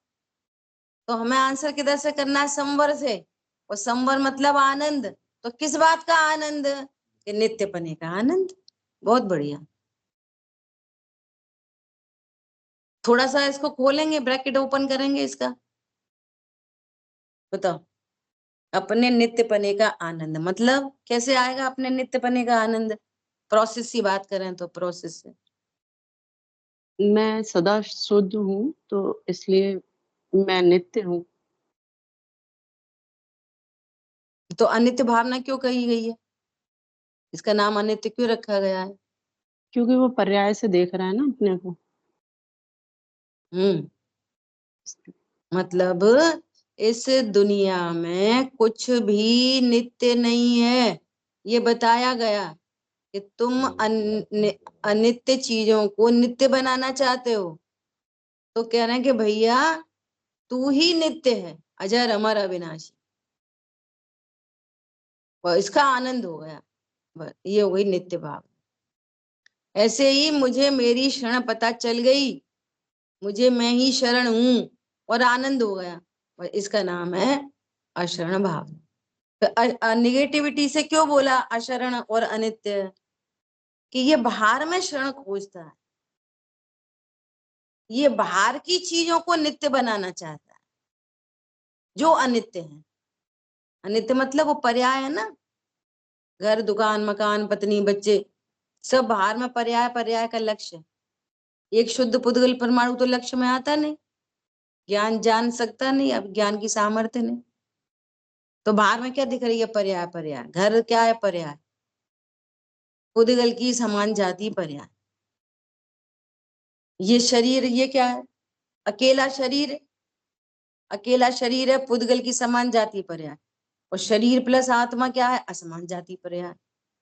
तो हमें आंसर किधर से करना है? संवर से। और संवर मतलब आनंद। तो किस बात का आनंद? कि नित्य पने का आनंद। बहुत बढ़िया। थोड़ा सा इसको खोलेंगे, ब्रैकेट ओपन करेंगे इसका। बताओ, अपने नित्य पने का आनंद मतलब कैसे आएगा? अपने नित्य पने का आनंद प्रोसेस की बात करें तो प्रोसेस से। मैं सदा शुद्ध हूँ, तो इसलिए मैं नित्य हूँ। तो अनित्य भावना क्यों कही गई है? इसका नाम अनित्य क्यों रखा गया है? क्योंकि वो पर्याय से देख रहा है ना अपने को। मतलब इस दुनिया में कुछ भी नित्य नहीं है, ये बताया गया कि तुम अनित्य चीजों को नित्य बनाना चाहते हो। तो कह रहे हैं कि भैया तू ही नित्य है, अजर अमर अविनाशी। और इसका आनंद हो गया, बस ये हो गई नित्य भाव। ऐसे ही मुझे मेरी शरण पता चल गई, मुझे मैं ही शरण हूं, और आनंद हो गया, और इसका नाम है अशरण भाव। तो निगेटिविटी से क्यों बोला अशरण और अनित्य? कि ये बाहर में शरण खोजता है, ये बाहर की चीजों को नित्य बनाना चाहता है जो अनित्य है। अनित्य मतलब वो पर्याय है ना, घर दुकान मकान पत्नी बच्चे सब बाहर में पर्याय, पर्याय का लक्ष्य है। एक शुद्ध पुद्गल परमाणु तो लक्ष्य में आता नहीं, ज्ञान जान सकता नहीं, अब ज्ञान की सामर्थ्य नहीं। तो बाहर में क्या दिख रही है? पर्याय, पर्याय। घर क्या है? पर्याय। पुद्गल की समान जाति पर्याय। ये शरीर, ये क्या है? अकेला शरीर है, अकेला शरीर है, पुद्गल की समान जाति पर्याय। और शरीर प्लस आत्मा क्या है? असमान जाति पर्याय।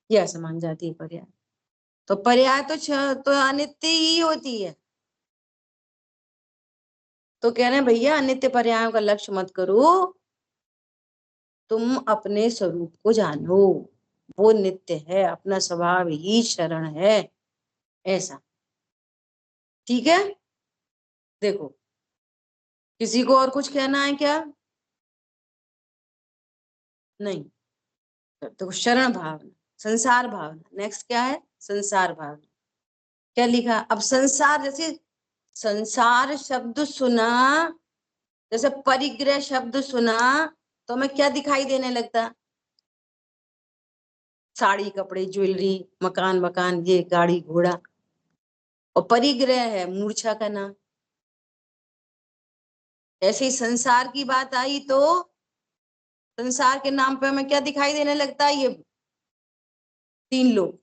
ये असमान जाति पर्याय। तो पर्याय तो अनित्य ही होती है। तो कह रहे हैं भैया अनित्य पर्यायों का लक्ष्य मत करो, तुम अपने स्वरूप को जानो, वो नित्य है, अपना स्वभाव ही शरण है, ऐसा। ठीक है? देखो, किसी को और कुछ कहना है क्या? नहीं। तो शरण भावना, संसार भावना। नेक्स्ट क्या है? संसार भावना। क्या लिखा? अब संसार, जैसे संसार शब्द सुना, जैसे परिग्रह शब्द सुना तो हमें क्या दिखाई देने लगता? साड़ी कपड़े ज्वेलरी मकान मकान ये गाड़ी घोड़ा। और परिग्रह है मूर्छा का नाम। ऐसे ही संसार की बात आई तो संसार के नाम पे हमें क्या दिखाई देने लगता है? ये तीन लोग।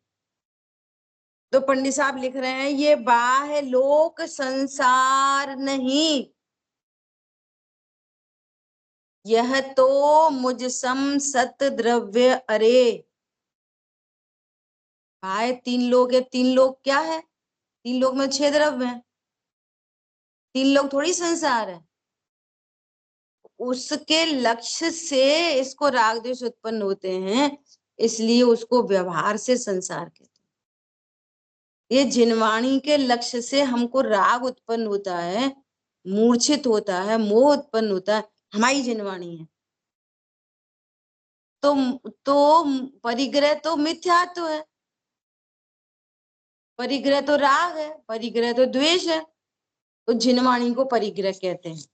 तो पंडित साहब लिख रहे हैं ये बाह्य लोक संसार नहीं, यह तो मुझ सम सत द्रव्य अरे। बाह्य तीन लोग है। तीन लोग क्या है? तीन लोग में 6 द्रव्य है, तीन लोग थोड़ी संसार है। उसके लक्ष्य से इसको राग द्वेष उत्पन्न होते हैं, इसलिए उसको व्यवहार से संसार कहते हैं। ये जिनवाणी के लक्ष्य से हमको राग उत्पन्न होता है, मूर्छित होता है, मोह उत्पन्न होता है, हमारी जिनवाणी है। तो परिग्रह तो मिथ्यात्व है, परिग्रह तो राग है, परिग्रह तो द्वेष है। तो जिनवाणी को परिग्रह कहते हैं,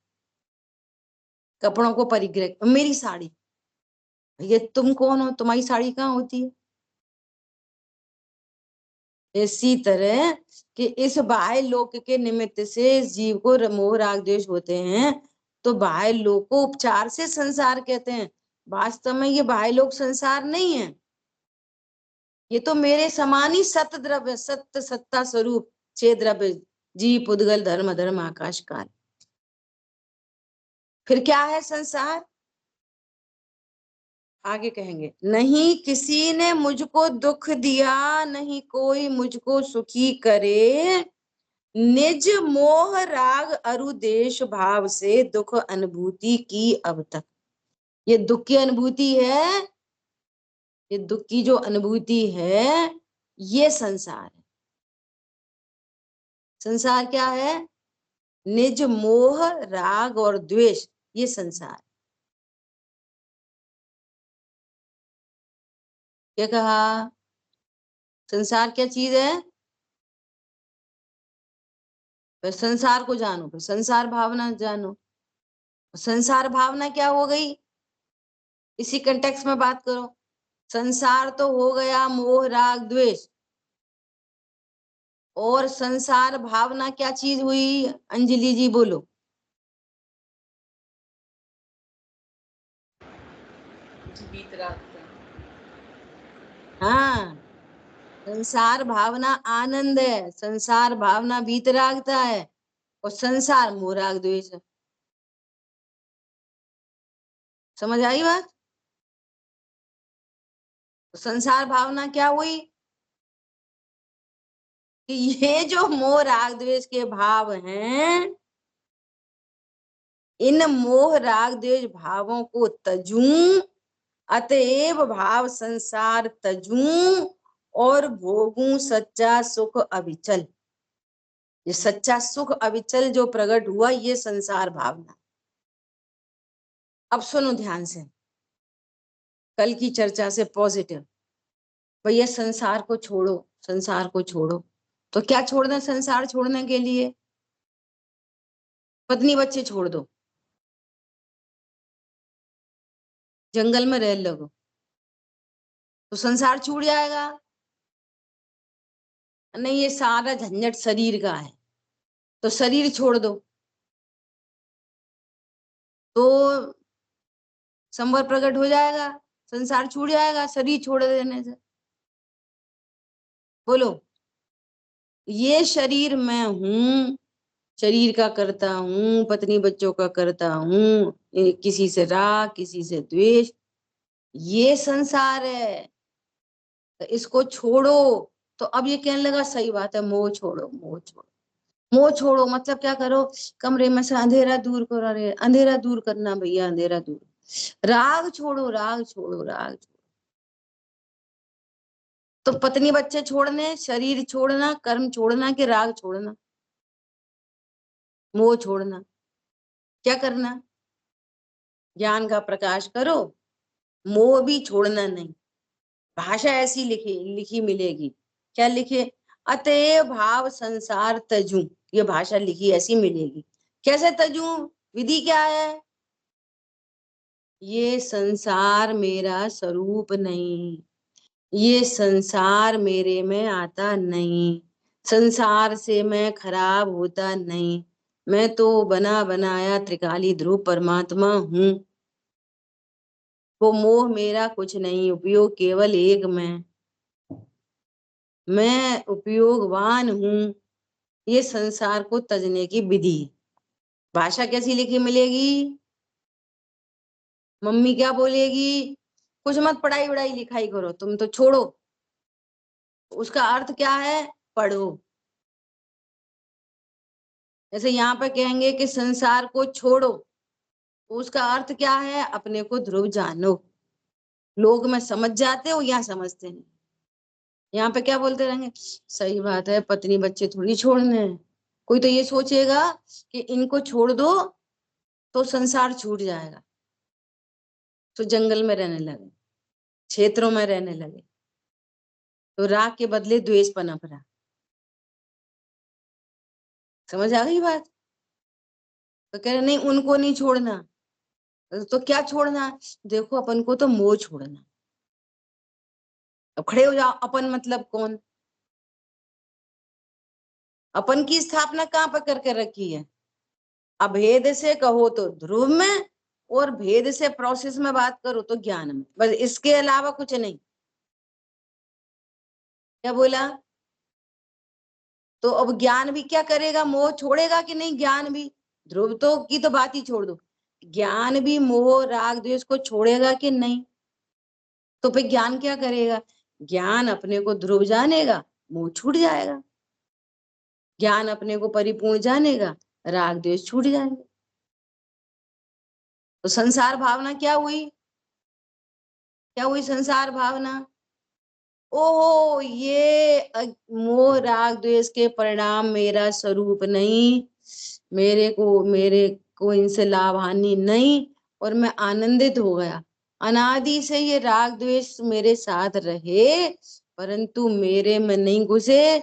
कपड़ों को परिग्रह। मेरी साड़ी, ये तुम कौन हो? तुम्हारी साड़ी कहाँ होती है? इसी तरह कि इस बाह्य लोक के निमित्त से इस जीव को मोह राग द्वेष होते हैं, तो बाह्य लोक को उपचार से संसार कहते हैं। वास्तव में ये बाह्य लोक संसार नहीं है, ये तो मेरे समान ही सत द्रव्य, सत्य सत्ता स्वरूप 6 द्रव्य, जीव पुद्गल धर्म अधर्म आकाश काल। फिर क्या है संसार? आगे कहेंगे, नहीं किसी ने मुझको दुख दिया, नहीं कोई मुझको सुखी करे, निज मोह राग अरुदेश भाव से दुख अनुभूति की अब तक। ये दुख की अनुभूति है, ये दुख की जो अनुभूति है ये संसार है। संसार क्या है? निज मोह राग और द्वेष, ये संसार। क्या कहा? संसार क्या चीज है? फिर संसार को जानो, फिर संसार भावना जानो। संसार भावना क्या हो गई? इसी कंटेक्स्ट में बात करो। संसार तो हो गया मोह राग द्वेष, और संसार भावना क्या चीज हुई? अंजलि जी बोलो। हाँ, संसार भावना आनंद है, संसार भावना वीतरागता है, और संसार मोह राग द्वेष है। समझ आई बात? तो संसार भावना क्या हुई? कि ये जो मोह राग द्वेष के भाव हैं, इन मोह राग द्वेष भावों को तजूं, अतएव भाव संसार तजूं और भोगूं सच्चा सुख अविचल। ये सच्चा सुख अविचल जो प्रकट हुआ ये संसार भावना। अब सुनो ध्यान से, कल की चर्चा से पॉजिटिव। भैया संसार को छोड़ो, संसार को छोड़ो। तो क्या छोड़ना संसार छोड़ने के लिए? पत्नी बच्चे छोड़ दो, जंगल में रह लगो, तो संसार छूट जाएगा। नहीं, ये सारा झंझट शरीर का है, तो शरीर छोड़ दो, तो संवर प्रकट हो जाएगा, संसार छूट जाएगा शरीर छोड़ देने से। बोलो, ये शरीर मैं हूं, शरीर का करता हूं, पत्नी बच्चों का करता हूं, किसी से राग, किसी से द्वेष, ये संसार है, तो इसको छोड़ो। तो अब ये कहने लगा सही बात है, मोह छोड़ो, मोह छोड़ो। मोह छोड़ो मतलब क्या करो? कमरे में से अंधेरा दूर करो। अरे अंधेरा दूर करना भैया, अंधेरा दूर। राग छोड़ो, राग छोड़ो, राग छोड़ो। तो पत्नी बच्चे छोड़ने, शरीर छोड़ना, कर्म छोड़ना कि राग छोड़ना, मोह छोड़ना? क्या करना? ज्ञान का प्रकाश करो, मोह भी छोड़ना नहीं। भाषा ऐसी लिखी मिलेगी। क्या लिखे? अतएव भाव संसार तजू, ये भाषा लिखी ऐसी मिलेगी। कैसे तजू? विधि क्या है? ये संसार मेरा स्वरूप नहीं, ये संसार मेरे में आता नहीं, संसार से मैं खराब होता नहीं, मैं तो बना बनाया त्रिकाली ध्रुव परमात्मा हूं। वो मोह मेरा कुछ नहीं, उपयोग केवल एक मैं उपयोगवान हूं। ये संसार को तजने की विधि। भाषा कैसी लिखी मिलेगी? मम्मी क्या बोलेगी? कुछ मत पढ़ाई वढ़ाई लिखाई करो, तुम तो छोड़ो। उसका अर्थ क्या है? पढ़ो। जैसे यहाँ पे कहेंगे कि संसार को छोड़ो, तो उसका अर्थ क्या है? अपने को ध्रुव जानो। लोग में समझ जाते हो, यहाँ समझते नहीं। यहाँ पे क्या बोलते रहेंगे? सही बात है, पत्नी बच्चे थोड़ी छोड़ने हैं। कोई तो ये सोचेगा कि इनको छोड़ दो तो संसार छूट जाएगा, तो जंगल में रहने लगे, क्षेत्रों में रहने लगे, तो राग के बदले द्वेष पनप रहा। समझ आ गई बात? तो कह रहे नहीं, उनको नहीं छोड़ना। तो क्या छोड़ना? देखो, अपन को तो मोह छोड़ना। अब खड़े हो जाओ, अपन मतलब कौन? अपन की स्थापना कहाँ पर करके रखी है? अभेद से कहो तो ध्रुव में, और भेद से प्रोसेस में बात करो तो ज्ञान में, बस इसके अलावा कुछ नहीं। क्या बोला? तो अब ज्ञान भी क्या करेगा? मोह छोड़ेगा कि नहीं? ज्ञान भी, ध्रुव तो की तो बात ही छोड़ दो, ज्ञान भी मोह राग द्वेष को छोड़ेगा कि नहीं? तो फिर ज्ञान क्या करेगा? ज्ञान अपने को ध्रुव जानेगा, मोह छूट जाएगा। ज्ञान अपने को परिपूर्ण जानेगा, राग द्वेष छूट जाएंगे। तो संसार भावना क्या हुई? क्या हुई संसार भावना? ओहो, ये मोह राग द्वेष के परिणाम मेरा स्वरूप नहीं, मेरे को इनसे लाभ हानि नहीं, और मैं आनंदित हो गया। अनादि से ये राग द्वेष मेरे साथ रहे, परंतु मेरे में नहीं घुसे,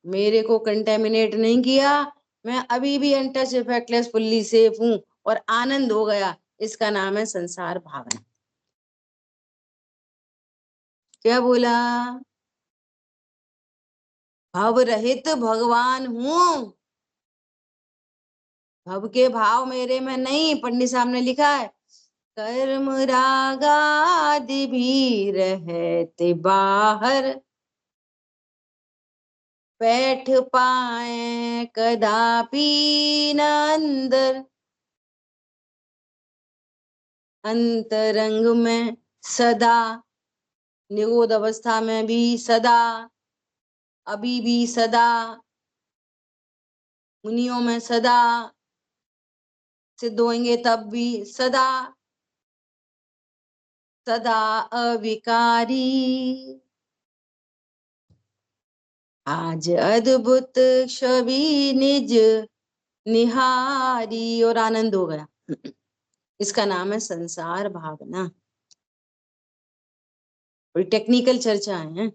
मेरे को कंटेमिनेट नहीं किया। मैं अभी भी अनटच इफेक्टलेस फुल्ली सेफ हूं और आनंद हो गया। इसका नाम है संसार भावना। क्या बोला? भव रहित भगवान हूं, भव के भाव मेरे में नहीं। पंडित साहब ने लिखा है, कर्म रागादि भी रहते बाहर, बैठ पाए कदापि न अंदर। अंतरंग में सदा, निगोद अवस्था में भी सदा, अभी भी सदा, मुनियों में सदा, सिद्ध होंगे तब भी सदा, सदा अविकारी। आज अद्भुत छवि निज निहारी, और आनंद हो गया। इसका नाम है संसार भावना। बड़ी टेक्निकल चर्चा है।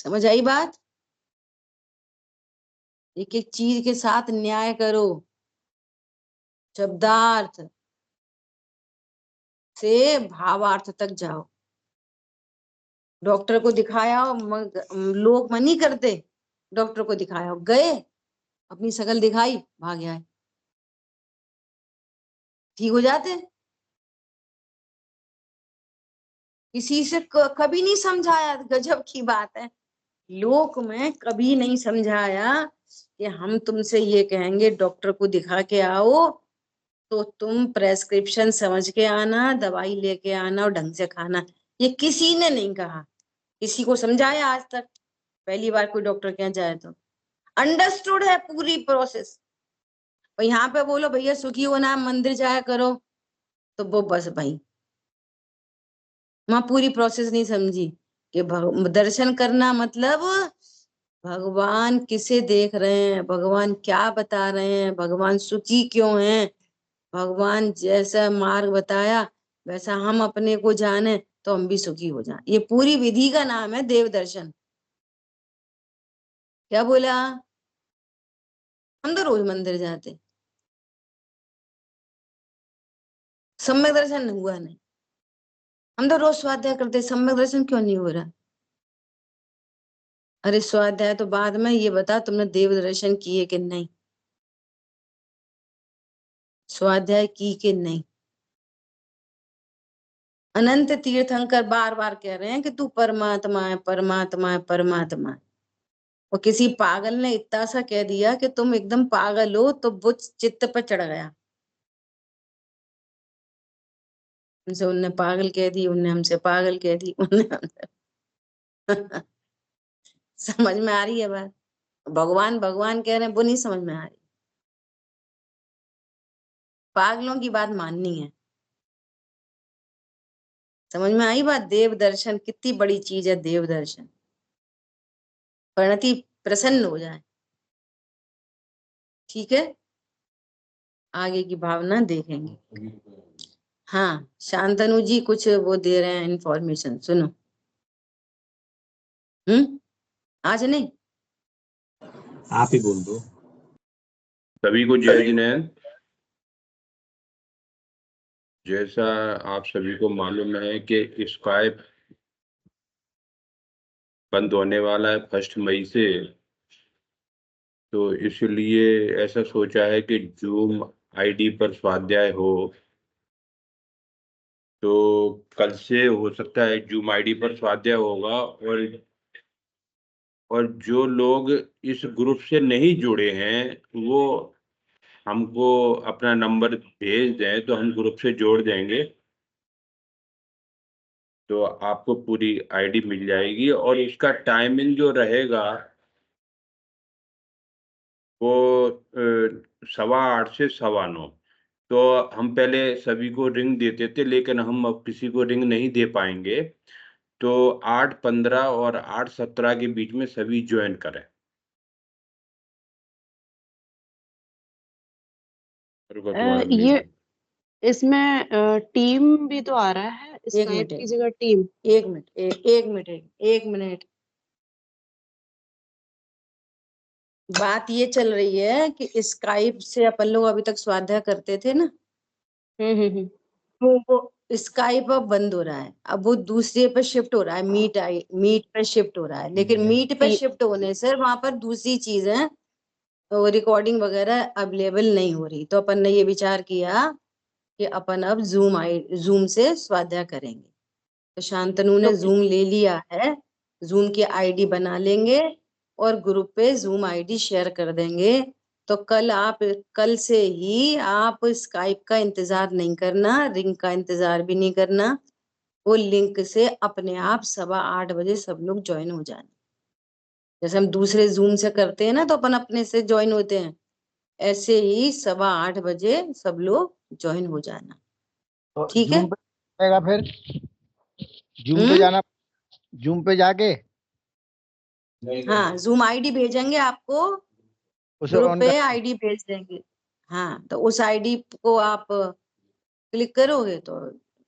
समझ आई बात? एक एक चीज के साथ न्याय करो, शब्दार्थ से भावार्थ तक जाओ। डॉक्टर को दिखाया हो, लोग मनी करते, डॉक्टर को दिखाया हो, गए अपनी शकल दिखाई, भाग आए, ठीक हो जाते। किसी से कभी नहीं समझाया, गजब की बात है, लोक में कभी नहीं समझाया कि हम तुमसे ये कहेंगे डॉक्टर को दिखा के आओ तो तुम प्रेस्क्रिप्शन समझ के आना, दवाई लेके आना और ढंग से खाना। ये किसी ने नहीं कहा, किसी को समझाया आज तक? पहली बार कोई डॉक्टर के यहाँ जाए तो अंडरस्टूड है पूरी प्रोसेस। और यहाँ पे बोलो भैया सुखी हो ना, मंदिर जाया करो, तो वो बस भाई वहां पूरी प्रोसेस नहीं समझी कि दर्शन करना मतलब भगवान किसे देख रहे हैं, भगवान क्या बता रहे हैं, भगवान सुखी क्यों हैं, भगवान जैसा मार्ग बताया वैसा हम अपने को जाने तो हम भी सुखी हो जाएं। ये पूरी विधि का नाम है देव दर्शन। क्या बोला? हम तो रोज मंदिर जाते, सम्यक दर्शन हुआ नहीं। हम तो रोज स्वाध्याय करते, सम्यक दर्शन क्यों नहीं हो रहा? अरे स्वाध्याय तो बाद में, ये बता तुमने देव दर्शन किए कि नहीं? स्वाध्याय की कि नहीं? अनंत तीर्थंकर बार बार कह रहे हैं कि तू परमात्मा है, परमात्मा है, परमात्मा है। और किसी पागल ने इतना सा कह दिया कि तुम एकदम पागल हो, तो वो चित्त पर चढ़ गया। उनसे उनने पागल कह दी, उनने हमसे पागल कह दी, उनने हमसे समझ में आ रही है बात? भगवान भगवान कह रहे हैं, वो नहीं समझ में आ रही। पागलों की बात माननी है। समझ में आई बात? देव दर्शन कितनी बड़ी चीज है, देव दर्शन। परिणति प्रसन्न हो जाए, ठीक है? आगे की भावना देखेंगे। हाँ, शांतनु जी कुछ वो दे रहे हैं इंफॉर्मेशन, सुनो। आज नहीं, आप ही बोल दो। सभी को जय जिनेंद्र। जैसा आप सभी को मालूम है कि स्काइप बंद होने वाला है 1 मई से, तो इसलिए ऐसा सोचा है कि जूम आईडी पर स्वाध्याय हो। तो कल से हो सकता है जूम आईडी पर स्वाध्याय होगा, और जो लोग इस ग्रुप से नहीं जुड़े हैं वो हमको अपना नंबर भेज दें तो हम ग्रुप से जोड़ देंगे, तो आपको पूरी आईडी मिल जाएगी। और इसका टाइमिंग जो रहेगा वो 8:15 से 9:15। तो हम पहले सभी को रिंग देते थे, लेकिन हम अब किसी को रिंग नहीं दे पाएंगे। तो 8:15 और 8:17 के बीच में सभी ज्वाइन करें। ये इसमें टीम भी तो आ रहा है, स्काइप की जगह टीम। एक मिनट। बात ये चल रही है कि स्काइप से अपन लोग अभी तक स्वाध्याय करते थे ना, वो स्काइप अब बंद हो रहा है, अब वो दूसरे पे शिफ्ट हो रहा है, मीट पे शिफ्ट हो रहा है। लेकिन मीट पे शिफ्ट होने से वहां पर दूसरी चीजें, तो रिकॉर्डिंग वगैरह अवेलेबल नहीं हो रही। तो अपन ने ये विचार किया कि अपन अब जूम से स्वाध्याय करेंगे। तो शांतनु ने जूम ले लिया है, जूम की आईडी बना लेंगे और ग्रुप पे जूम आईडी शेयर कर देंगे। तो कल से ही आप स्काइप का इंतजार नहीं करना, रिंग का इंतजार भी नहीं करना, वो लिंक से अपने आप 8:15 बजे सब लोग ज्वाइन हो जाना। जैसे हम दूसरे जूम से करते हैं ना तो अपन अपने से ज्वाइन होते हैं, ऐसे ही 8:15 बजे सब लोग ज्वाइन हो जाना, तो ठीक है? फिर जूम पे जाना, जूम पे जाके हाँ, जूम आईडी भेजेंगे आपको, ग्रुप पे आईडी भेज देंगे। हाँ, तो उस आईडी को आप क्लिक करोगे तो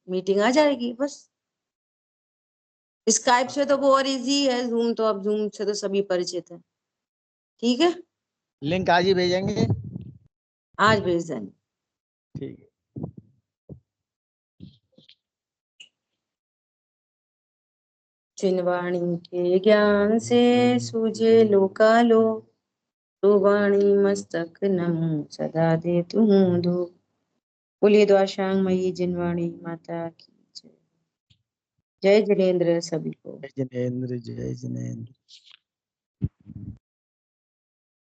मीटिंग आ जाएगी, बस। स्काइप से तो वो और इजी है, जूम तो अब जूम से तो सभी परिचित है। ठीक है, लिंक आज ही भेजेंगे। आज भेज देंगे। ठीक है। चिन्वाणी के ज्ञान से सूझे लोकालो, तो वाणी मस्तक नमो सदा दे तू धो। बोलिए द्वाशांग मई जिनवाणी माता की जय। जय जिनेन्द्र सभी को। जय जिनेन्द्र, जय जिनेन्द्र।